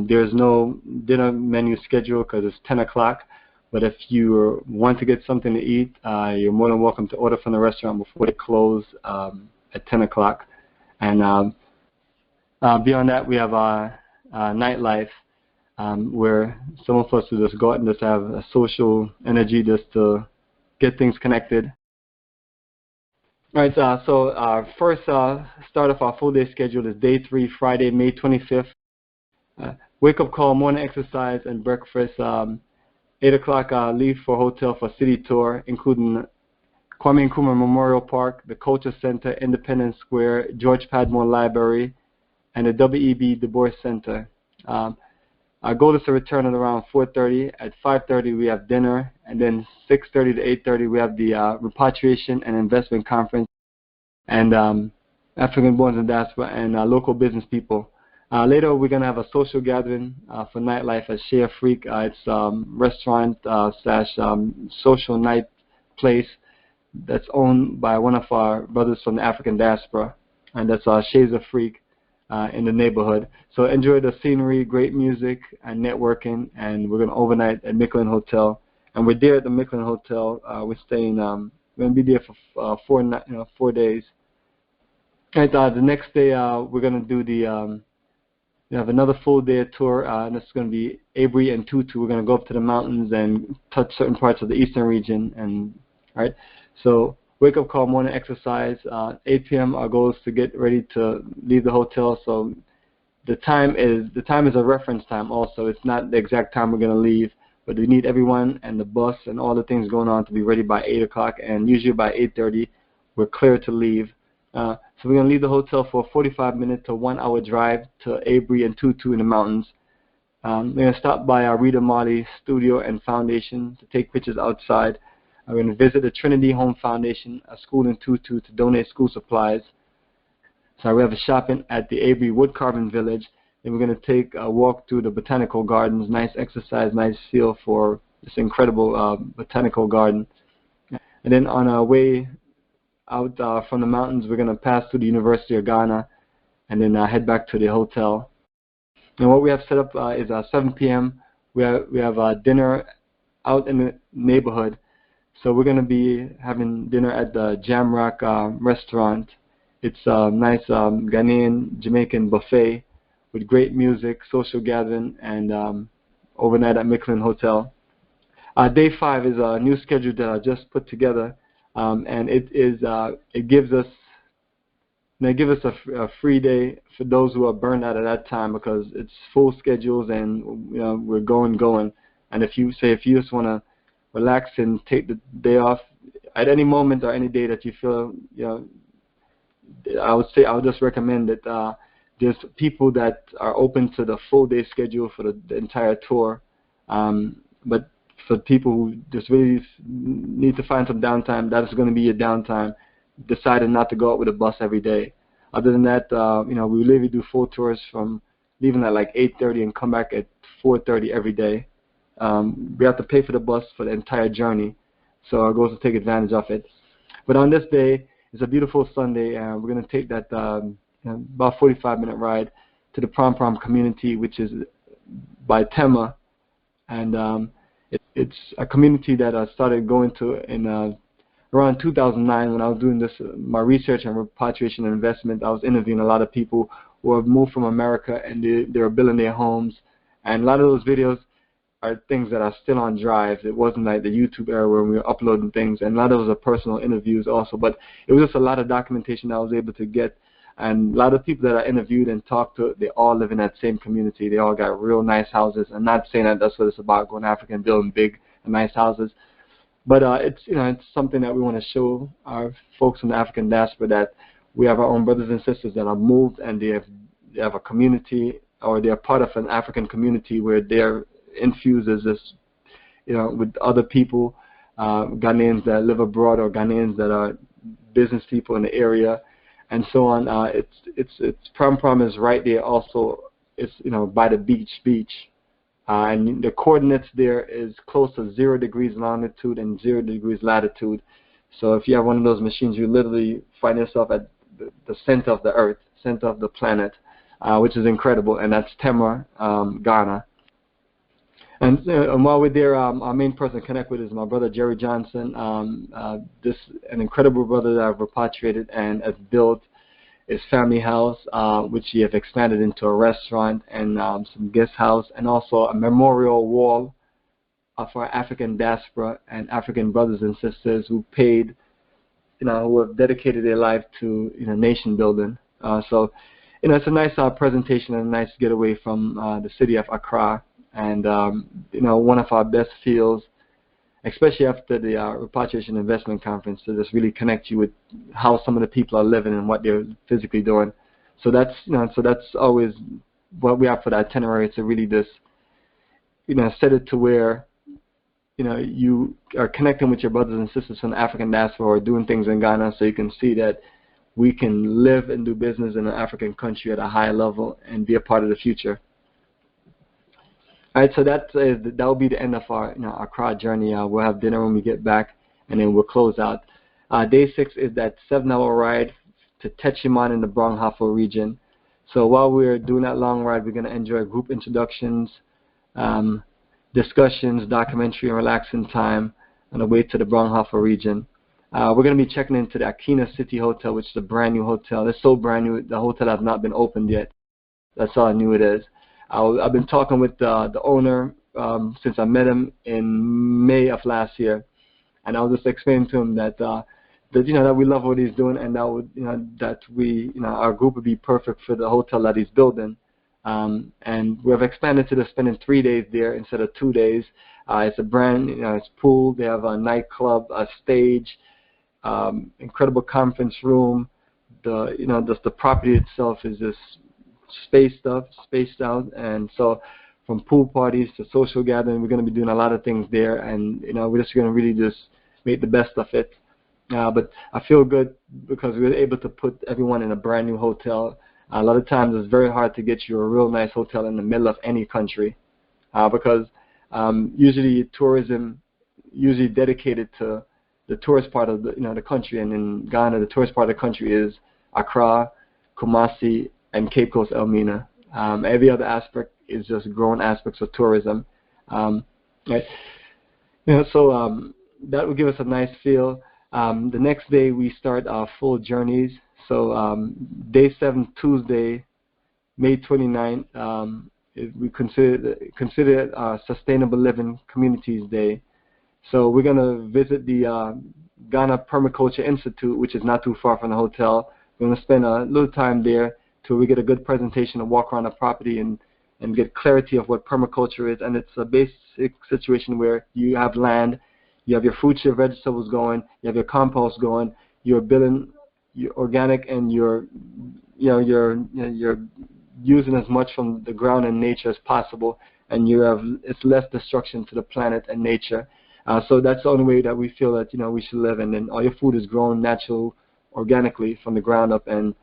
there's no dinner menu schedule because it's 10 o'clock. But if you want to get something to eat, you're more than welcome to order from the restaurant before they close at 10 o'clock. And beyond that, we have our nightlife, where some of us will just go out and just have a social energy just to get things connected. All right, so our first start of our full day schedule is day 3, Friday, May 25th. Wake up call, morning exercise, and breakfast. 8 o'clock, leave for hotel for city tour, including Kwame Nkrumah Memorial Park, the Culture Center, Independence Square, George Padmore Library, and the W.E.B. Du Bois Center. Our goal is to return at around 4:30. At 5:30, we have dinner, and then 6:30 to 8:30, we have the Repatriation and Investment Conference, and African Born in Diaspora and local business people. Later, we're going to have a social gathering for nightlife at Shea Freak. It's restaurant / social night place that's owned by one of our brothers from the African diaspora, and that's Shades of Freak in the neighborhood. So enjoy the scenery, great music, and networking, and we're going to overnight at Michelin Hotel. And we're there at the Michelin Hotel. We're staying, we're going to be there for 4 days. And the next day, we're going to do we have another full day tour, and it's going to be Abri and Tutu. We're going to go up to the mountains and touch certain parts of the eastern region. And right, so wake up call, morning exercise. 8 p.m. Our goal is to get ready to leave the hotel. So the time is a reference time. Also, it's not the exact time we're going to leave, but we need everyone and the bus and all the things going on to be ready by 8 o'clock. And usually by 8:30, we're clear to leave. So we're going to leave the hotel for a 45-minute to 1 hour drive to Abri and Tutu in the mountains. We're going to stop by our Rita Marley Studio and Foundation to take pictures outside. We're going to visit the Trinity Home Foundation, a school in Tutu, to donate school supplies. So we have a shopping at the Abri Wood Carving Village. Then we're going to take a walk through the botanical gardens. Nice exercise, nice feel for this incredible botanical garden. And then on our way out from the mountains, we're going to pass through the University of Ghana and then head back to the hotel. And what we have set up is 7 p.m. we have dinner out in the neighborhood. So we're going to be having dinner at the Jamrock restaurant. It's a nice Ghanaian Jamaican buffet with great music, social gathering, and overnight at Micklin Hotel. Day 5 is a new schedule that I just put together, and it gives us a free day for those who are burned out at that time, because it's full schedules and we're going. And if you just want to relax and take the day off at any moment or any day that you feel, I would just recommend that there's people that are open to the full day schedule for the entire tour, but for people who just really need to find some downtime, that is going to be your downtime. Decided not to go out with a bus every day. Other than that, we literally do full tours from leaving at like 8:30 and come back at 4:30 every day. We have to pay for the bus for the entire journey, so our goal is to take advantage of it. But on this day, it's a beautiful Sunday, and we're going to take that about 45-minute ride to the Prom Prom community, which is by Tema, and it's a community that I started going to in around 2009 when I was doing my research on repatriation and investment. I was interviewing a lot of people who have moved from America, and they were building their homes, and a lot of those videos are things that are still on drives. It wasn't like the YouTube era where we were uploading things, and a lot of those are personal interviews also, but it was just a lot of documentation I was able to get. And a lot of people that I interviewed and talked to, they all live in that same community. They all got real nice houses. I'm not saying that that's what it's about, going Africa and building big and nice houses, but it's something that we want to show our folks in the African diaspora, that we have our own brothers and sisters that are moved, and they have a community, or they're part of an African community where they're infused as this, with other people, Ghanaians that live abroad or Ghanaians that are business people in the area, and so on. It's Prom Prom is right there. Also, it's by the beach, and the coordinates there is close to 0 degrees longitude and 0 degrees latitude. So if you have one of those machines, you literally find yourself at the center of the earth, center of the planet, which is incredible. And that's Tema, Ghana. And while we're there, our main person to connect with is my brother Jerry Johnson. An incredible brother that I've repatriated and has built his family house, which he has expanded into a restaurant and some guest house, and also a memorial wall for African diaspora and African brothers and sisters who paid, who have dedicated their life to nation building. So it's a nice presentation and a nice getaway from the city of Accra. And one of our best fields, especially after the Repatriation Investment Conference, to just really connect you with how some of the people are living and what they're physically doing. So that's always what we have for the itinerary, to really just set it to where you are connecting with your brothers and sisters from the African diaspora or doing things in Ghana, so you can see that we can live and do business in an African country at a high level and be a part of the future. All right, so that will be the end of our Accra journey. We'll have dinner when we get back, and then we'll close out. Day 6 is that 7-hour ride to Techiman in the Brong-Ahafo region. So while we're doing that long ride, we're going to enjoy group introductions, discussions, documentary, and relaxing time on the way to the Brong-Ahafo region. We're going to be checking into the Akina City Hotel, which is a brand new hotel. It's so brand new, the hotel has not been opened yet. That's how new it is. I've been talking with the owner since I met him in May of last year, and I was just explaining to him that that we love what he's doing, and that our group would be perfect for the hotel that he's building. And we have expanded to spending 3 days there instead of 2 days. It's a brand, it's pool. They have a nightclub, a stage, incredible conference room. Just the property itself is just spaced out, and so from pool parties to social gathering, we're going to be doing a lot of things there, and we're just going to really just make the best of it. But I feel good because we were able to put everyone in a brand new hotel. A lot of times it's very hard to get you a real nice hotel in the middle of any country, because usually tourism dedicated to the tourist part of the country, and in Ghana the tourist part of the country is Accra, Kumasi, and Cape Coast, Elmina. Every other aspect is just growing aspects of tourism. Right. So that would give us a nice feel. The next day we start our full journeys. So day 7, Tuesday, May 29th, we consider it Sustainable Living Communities Day. So we're going to visit the Ghana Permaculture Institute, which is not too far from the hotel. We're going to spend a little time there till we get a good presentation and walk around the property and get clarity of what permaculture is. And it's a basic situation where you have land, you have your fruits, your vegetables going, you have your compost going, you're building your organic, and you're using as much from the ground and nature as possible, and it's less destruction to the planet and nature. So that's the only way that we feel that we should live. And then all your food is grown natural, organically from the ground up, and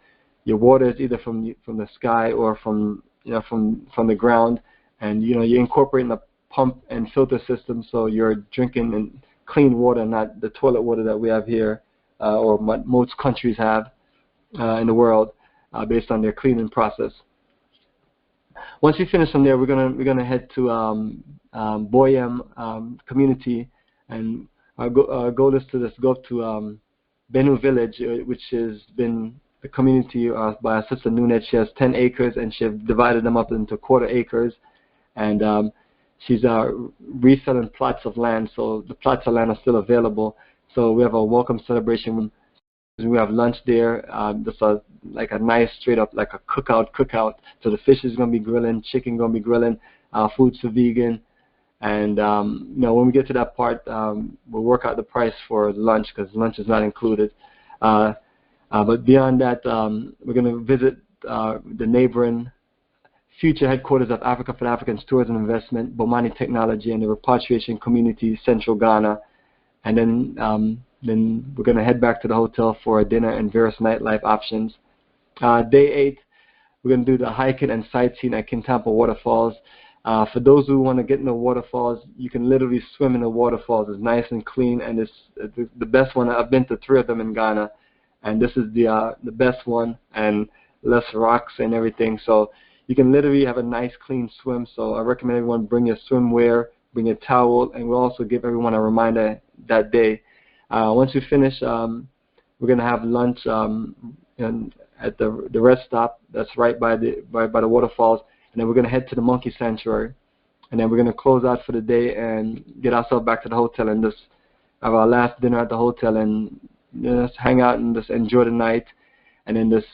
your water is either from the sky or from the ground, and you're incorporating a pump and filter system, so you're drinking and clean water, not the toilet water that we have here, or most countries have in the world, based on their cleaning process. Once we finish from there, we're gonna head to Boyam community, and our goal is to just go to Benue village, which has been the community by our sister Nunez. She has 10 acres, and she has divided them up into quarter acres, and she's reselling plots of land. So the plots of land are still available. So we have a welcome celebration. We have lunch there. Just like a nice straight up like a cookout. So the fish is gonna be grilling, chicken gonna be grilling, food's vegan, and when we get to that part, we'll work out the price for lunch because lunch is not included. But beyond that, we're gonna visit the neighboring future headquarters of Africa for Africans Tourism Investment, Bomani Technology, and the Repatriation Community, Central Ghana, and then we're going to head back to the hotel for a dinner and various nightlife options. Day 8, we're going to do the hiking and sightseeing at Kintampo Waterfalls. For those who want to get in the waterfalls, you can literally swim in the waterfalls. It's nice and clean, and it's the best one. I've been to 3 of them in Ghana, and this is the best one, and less rocks and everything. So you can literally have a nice clean swim. So I recommend everyone bring your swimwear, bring your towel, and we'll also give everyone a reminder that day. Once we finish, we're going to have lunch at the rest stop that's right by the waterfalls, and then we're going to head to the monkey sanctuary, and then we're going to close out for the day and get ourselves back to the hotel and just have our last dinner at the hotel and just hang out and just enjoy the night, and then just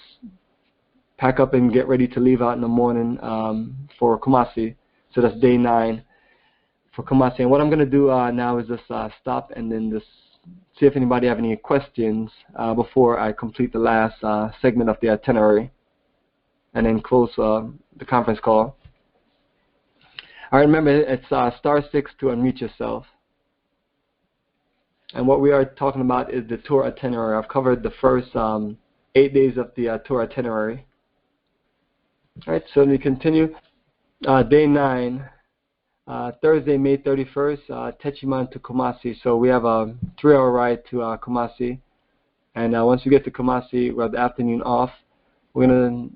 pack up and get ready to leave out in the morning for Kumasi. So that's day 9 for Kumasi. And what I'm going to do now is just stop and then just see if anybody have any questions before I complete the last segment of the itinerary, and then close the conference call. All right, remember, it's *6 to unmute yourself. And what we are talking about is the tour itinerary. I've covered the first 8 days of the tour itinerary. All right, so we continue. Day 9. Thursday, May 31st, Techiman to Kumasi. So we have a 3-hour ride to Kumasi. And once we get to Kumasi, we have the afternoon off. We're going to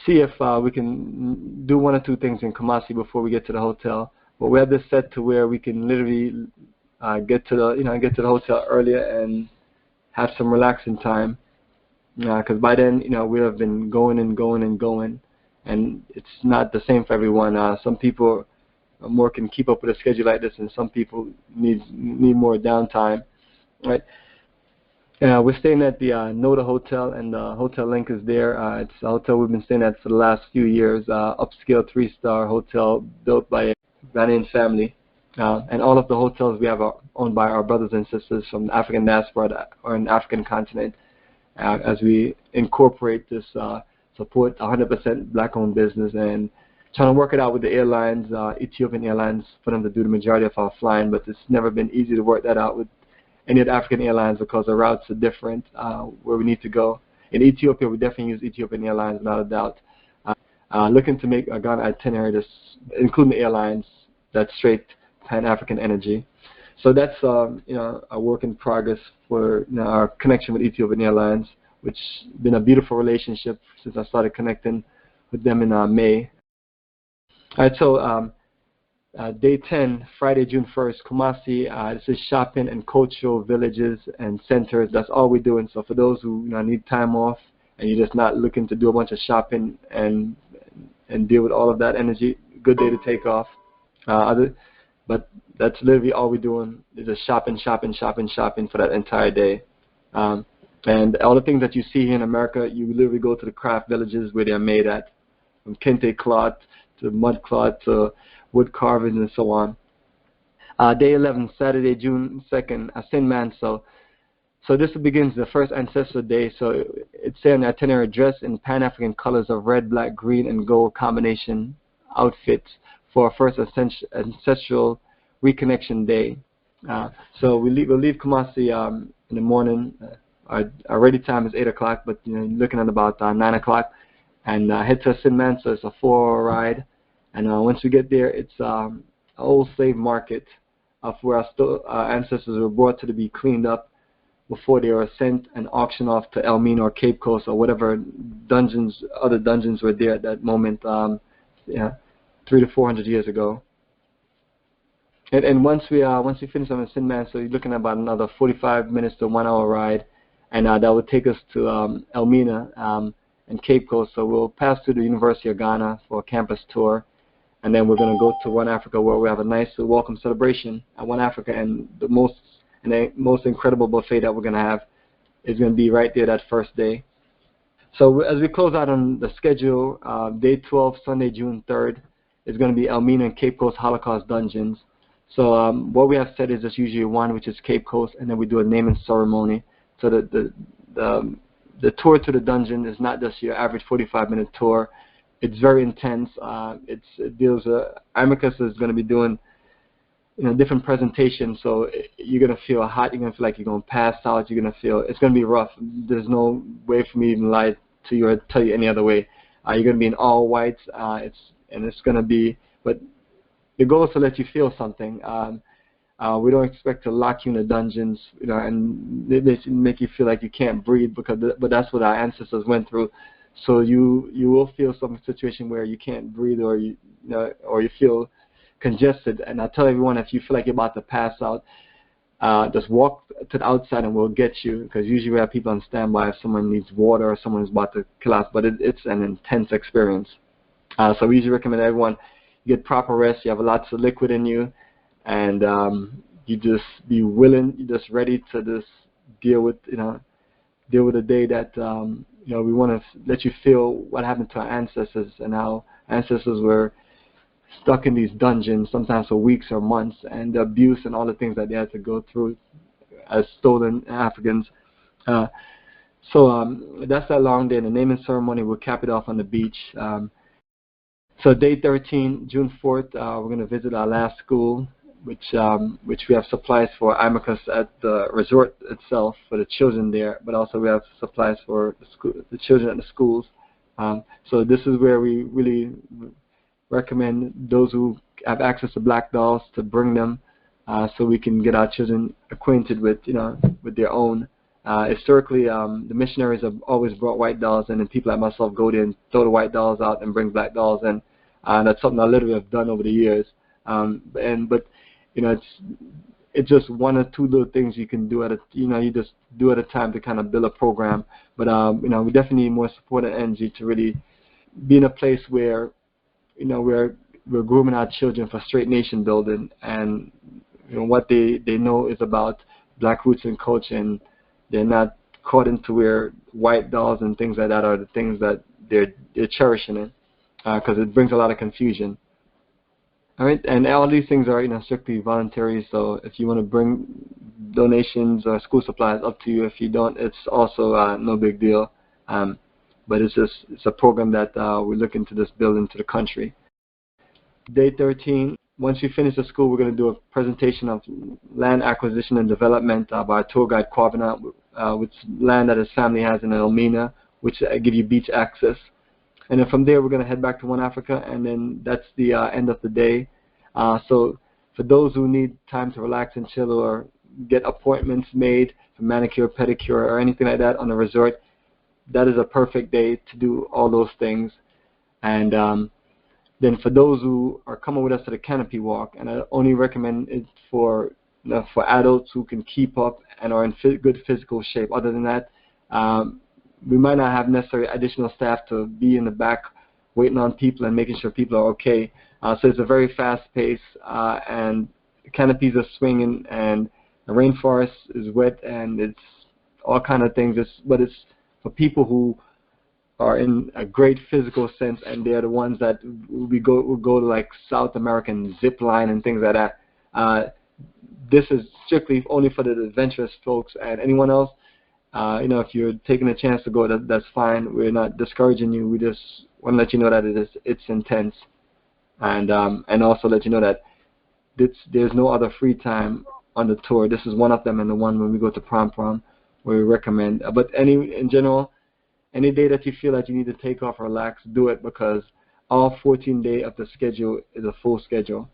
see if we can do 1 or 2 things in Kumasi before we get to the hotel. But we have this set to where we can literally get to the hotel earlier and have some relaxing time. Because by then, we have been going and going and going. And it's not the same for everyone. Some people more can keep up with a schedule like this, and some people need more downtime, right? We're staying at the Noda Hotel, and the hotel link is there. It's a hotel we've been staying at for the last few years, upscale 3-star hotel built by a Ghanaian family. And all of the hotels we have are owned by our brothers and sisters from the African diaspora or an African continent, as we incorporate this support 100% black-owned business and trying to work it out with the airlines, Ethiopian Airlines, for them to do the majority of our flying, but it's never been easy to work that out with any of the African airlines because the routes are different where we need to go. In Ethiopia, we definitely use Ethiopian Airlines, without a doubt. Looking to make a Ghana itinerary, including the airlines, that's straight Pan-African energy. So that's a work in progress for our connection with Ethiopian Airlines, which has been a beautiful relationship since I started connecting with them in May. All right, so Day 10, Friday, June 1st, Kumasi. This is shopping and cultural villages and centers. That's all we're doing. So for those who need time off and you're just not looking to do a bunch of shopping and deal with all of that energy, good day to take off. But that's literally all we're doing is just shopping for that entire day. And all the things that you see here in America, you literally go to the craft villages where they're made at, from kente cloth to mud cloth to wood carvings and so on. Day 11, Saturday, June 2nd, Sin Manso. So this begins the first ancestral day. So it's saying the itinerary dress in Pan-African colors of red, black, green, and gold combination outfits for our first ancestral reconnection day. So we'll leave Kumasi in the morning. Our ready time is 8 o'clock, but looking at about 9 o'clock, and head to Sin Manso. It's a 4-hour ride. And once we get there, it's an old slave market of where our ancestors were brought to be cleaned up before they were sent and auctioned off to Elmina or Cape Coast or whatever other dungeons were there at that moment, 300 to 400 years ago. And once we finish on the Sin Manso, you're looking at about another 45 minutes to 1 hour ride, and that would take us to Elmina and Cape Coast. So we'll pass through the University of Ghana for a campus tour. And then we're going to go to One Africa, where we have a nice welcome celebration at One Africa, and the most incredible buffet that we're going to have is going to be right there that first day. So as we close out on the schedule, day 12, Sunday, June 3rd, is going to be Elmina and Cape Coast Holocaust Dungeons. So what we have said is just usually one, which is Cape Coast, and then we do a naming ceremony. So the tour to the dungeon is not just your average 45-minute tour. It's very intense. It deals. Amicus is going to be doing, different presentations. So you're going to feel hot. You're going to feel like you're going to pass out. You're going to feel it's going to be rough. There's no way for me to even lie to you or tell you any other way. You're going to be in all whites. It's going to be. But the goal is to let you feel something. We don't expect to lock you in the dungeons, and make you feel like you can't breathe but that's what our ancestors went through. So you will feel some situation where you can't breathe or you feel congested. And I tell everyone, if you feel like you're about to pass out, just walk to the outside and we'll get you, because usually we have people on standby if someone needs water or someone's about to collapse. But it's an intense experience. So we usually recommend everyone you get proper rest. You have lots of liquid in you, and you just be willing. You're just ready to just deal with the day that. We want to let you feel what happened to our ancestors and how ancestors were stuck in these dungeons, sometimes for weeks or months, and the abuse and all the things that they had to go through as stolen Africans. So that's that long day. And the naming ceremony, we'll cap it off on the beach. So day 13, June 4th, we're going to visit our last school, which we have supplies for Amicus at the resort itself for the children there, but also we have supplies for the children at the schools. So this is where we really recommend those who have access to black dolls to bring them, so we can get our children acquainted with their own. Historically, the missionaries have always brought white dolls, and then people like myself go there and throw the white dolls out and bring black dolls in. That's something I literally have done over the years. But it's just one or two little things you can do you just do at a time to kind of build a program. But we definitely need more support and energy to really be in a place where we're grooming our children for straight nation building, and what they know is about black roots and culture, and they're not caught into where white dolls and things like that are the things that they're cherishing it, because it brings a lot of confusion. All right, and all these things are strictly voluntary. So if you want to bring donations or school supplies, up to you. If you don't, it's also no big deal. But it's a program that we're looking to just build into the country. Day 13. Once we finish the school, we're going to do a presentation of land acquisition and development by our tour guide Quavana, which land that his family has in Elmina, which give you beach access. And then from there, we're going to head back to One Africa, and then that's the end of the day. So for those who need time to relax and chill or get appointments made for manicure, pedicure, or anything like that on the resort, that is a perfect day to do all those things. And Then for those who are coming with us to the canopy walk, and I only recommend it for for adults who can keep up and are in good physical shape. Other than that, we might not have necessary additional staff to be in the back waiting on people and making sure people are okay. So it's a very fast pace, and the canopies are swinging, and the rainforest is wet, and it's all kind of things. But it's for people who are in a great physical sense, and they're the ones that will go to like South American zip line and things like that. This is strictly only for the adventurous folks, and anyone else, if you're taking a chance to go, that's fine. We're not discouraging you. We just want to let you know that it's intense, and also let you know that there's no other free time on the tour. This is one of them, and the one when we go to prom, where we recommend. But in general, any day that you feel that you need to take off or relax, do it, because all 14 days of the schedule is a full schedule.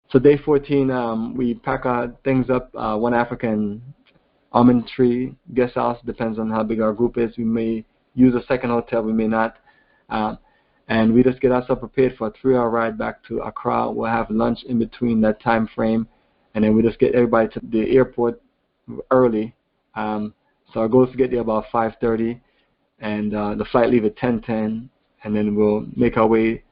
So day 14, we pack our things up, one African almond tree guest house, depends on how big our group is. We may use a second hotel, we may not. And we just get ourselves prepared for a 3-hour ride back to Accra. We'll have lunch in between that time frame, and then we just get everybody to the airport early. So our goal is to get there about 5:30, and the flight leave at 10:10, and then we'll make our way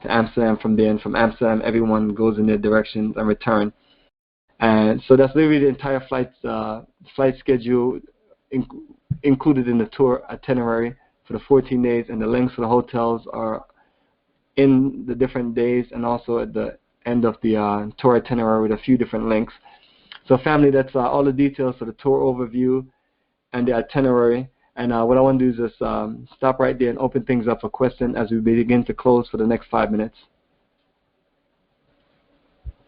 to Amsterdam from there. And from Amsterdam, everyone goes in their directions and return. And so that's literally the entire flight schedule included in the tour itinerary for the 14 days, and the links for the hotels are in the different days and also at the end of the tour itinerary with a few different links. So family, that's all the details for the tour overview and the itinerary. And what I want to do is just stop right there and open things up for questions as we begin to close for the next 5 minutes.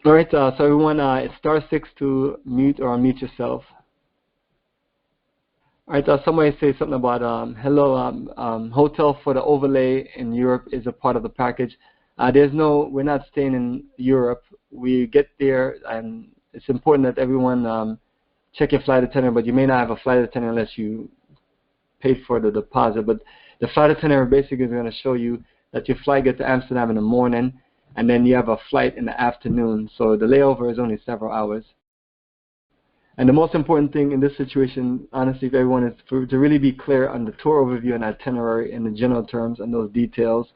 All right, so everyone, it's *6 to mute or unmute yourself. All right, somebody say something about, hotel for the overlay in Europe is a part of the package. We're not staying in Europe. We get there, and it's important that everyone check your flight attendant, but you may not have a flight attendant unless you paid for the deposit. But the flight attendant basically is going to show you that your flight gets to Amsterdam in the morning, and then you have a flight in the afternoon. So the layover is only several hours. And the most important thing in this situation, honestly, for everyone, is to really be clear on the tour overview and itinerary in the general terms and those details.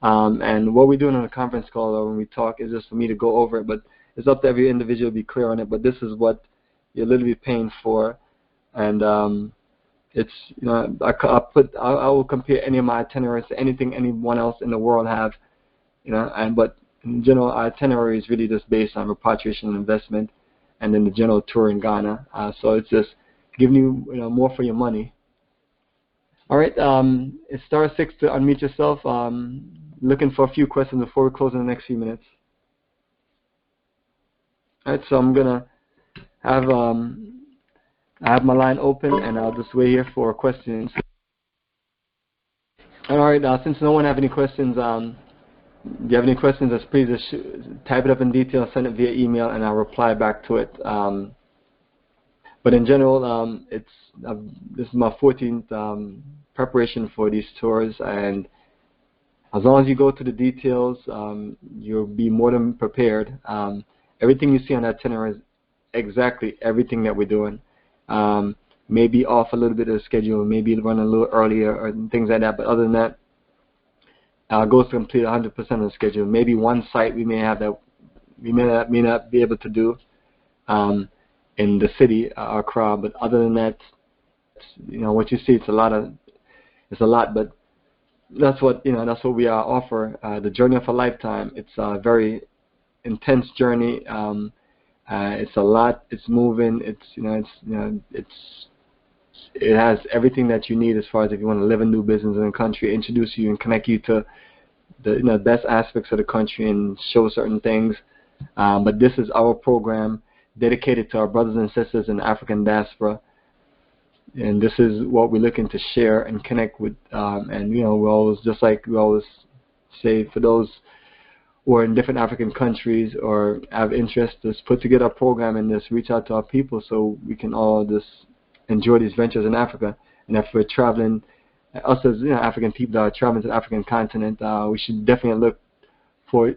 And what we're doing on a conference call or when we talk is just for me to go over it, but it's up to every individual to be clear on it. But this is what you're literally paying for, and it's I will compare any of my itineraries to anything anyone else in the world have, but in general, our itinerary is really just based on repatriation and investment, and then the general tour in Ghana. So it's just giving you more for your money. All right, it's *6 to unmute yourself. Looking for a few questions before we close in the next few minutes. All right, so I'm gonna have I have my line open, and I'll just wait here for questions. All right, since no one have any questions, do you have any questions? Please just type it up in detail, send it via email, and I'll reply back to it. But in general, this is my 14th preparation for these tours, and as long as you go to the details, you'll be more than prepared. Everything you see on that itinerary is exactly everything that we're doing. Maybe off a little bit of the schedule, maybe run a little earlier or things like that. But other than that, goes to complete 100% of the schedule. Maybe one site we may have that we may not be able to do in the city, Accra. But other than that, what you see, it's a lot. But that's what we offer. The journey of a lifetime. It's a very intense journey. It's a lot. It's moving. It has everything that you need as far as if you want to live and do business in the country, introduce you and connect you to the best aspects of the country and show certain things. But this is our program dedicated to our brothers and sisters in the African diaspora, and this is what we're looking to share and connect with. And we always, just like we always say, for those who are in different African countries or have interest, just put together a program and just reach out to our people so we can all just enjoy these ventures in Africa. And if we're traveling us as African people that are traveling to the African continent, we should definitely look for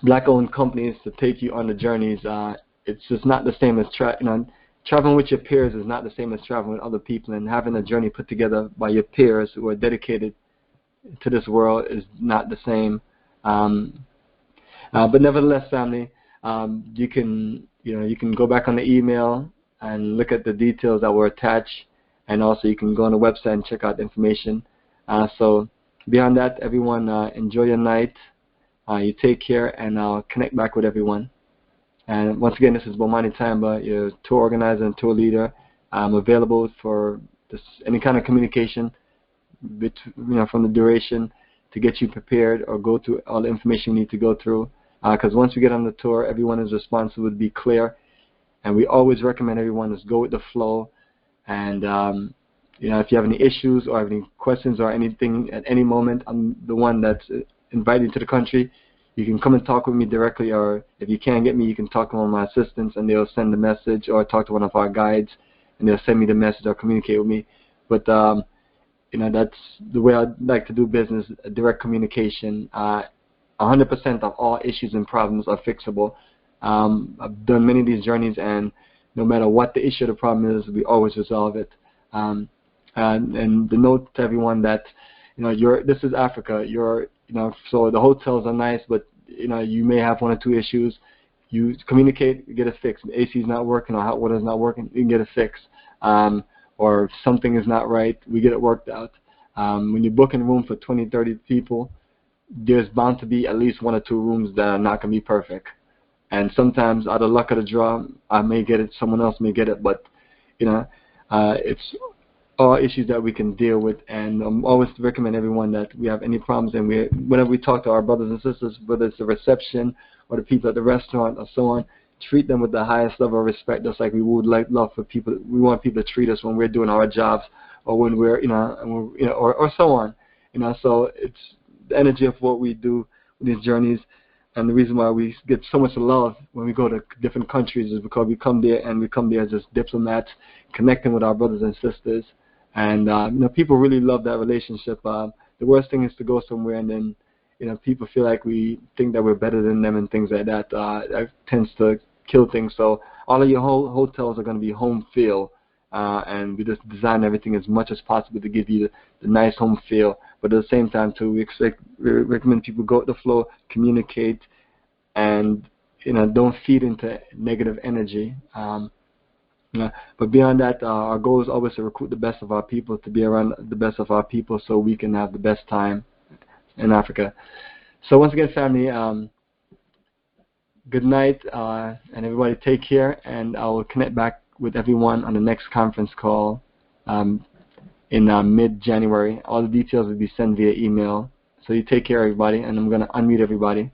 black-owned companies to take you on the journeys. It's just not the same as traveling with your peers is not the same as traveling with other people, and having a journey put together by your peers who are dedicated to this world is not the same. But nevertheless, family, you can go back on the email and look at the details that were attached, and also you can go on the website and check out the information. So beyond that, everyone, enjoy your night. You take care, and I'll connect back with everyone. And once again, this is Bomani Tamba, your tour organizer and tour leader. I'm available for any kind of communication, from the duration to get you prepared or go through all the information you need to go through. Because once we get on the tour, everyone is responsible to be clear, and we always recommend everyone is go with the flow. And if you have any issues or have any questions or anything at any moment, I'm the one that's invited you to the country. You can come and talk with me directly, or if you can't get me, you can talk to one of my assistants and they'll send the message, or talk to one of our guides and they'll send me the message or communicate with me. But that's the way I'd like to do business, direct communication. 100% of all issues and problems are fixable. I've done many of these journeys, and no matter what the issue or the problem is, we always resolve it. And the note to everyone that this is Africa. So the hotels are nice, but you may have one or two issues. You communicate, you get it fixed. The AC is not working, or hot water is not working, you can get it fixed. Or if something is not right, we get it worked out. When you're booking a room for 20, 30 people, there's bound to be at least one or two rooms that are not going to be perfect. And sometimes, out of luck of the draw, I may get it, someone else may get it, but it's all issues that we can deal with. And I always recommend everyone that we have any problems, and whenever we talk to our brothers and sisters, whether it's the reception or the people at the restaurant or so on, treat them with the highest level of respect, just like we would love for people. We want people to treat us when we're doing our jobs, or when we're or so on. So it's the energy of what we do with these journeys, and the reason why we get so much love when we go to different countries is because we come there as just diplomats, connecting with our brothers and sisters, and people really love that relationship. The worst thing is to go somewhere and then people feel like we think that we're better than them and things like that. That tends to kill things. So all of your hotels are going to be home feel, and we just design everything as much as possible to give you the nice home feel. But at the same time, too, we recommend people go with the flow, communicate, and don't feed into negative energy. But beyond that, our goal is always to recruit the best of our people, to be around the best of our people, so we can have the best time in Africa. So once again, family, good night, and everybody take care, and I will connect back with everyone on the next conference call in mid-January. All the details will be sent via email. So you take care, everybody, and I'm going to unmute everybody.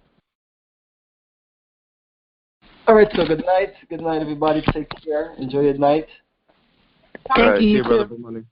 All right, so good night. Good night, everybody. Take care. Enjoy your night. Thank you. See you, Brother Bomani.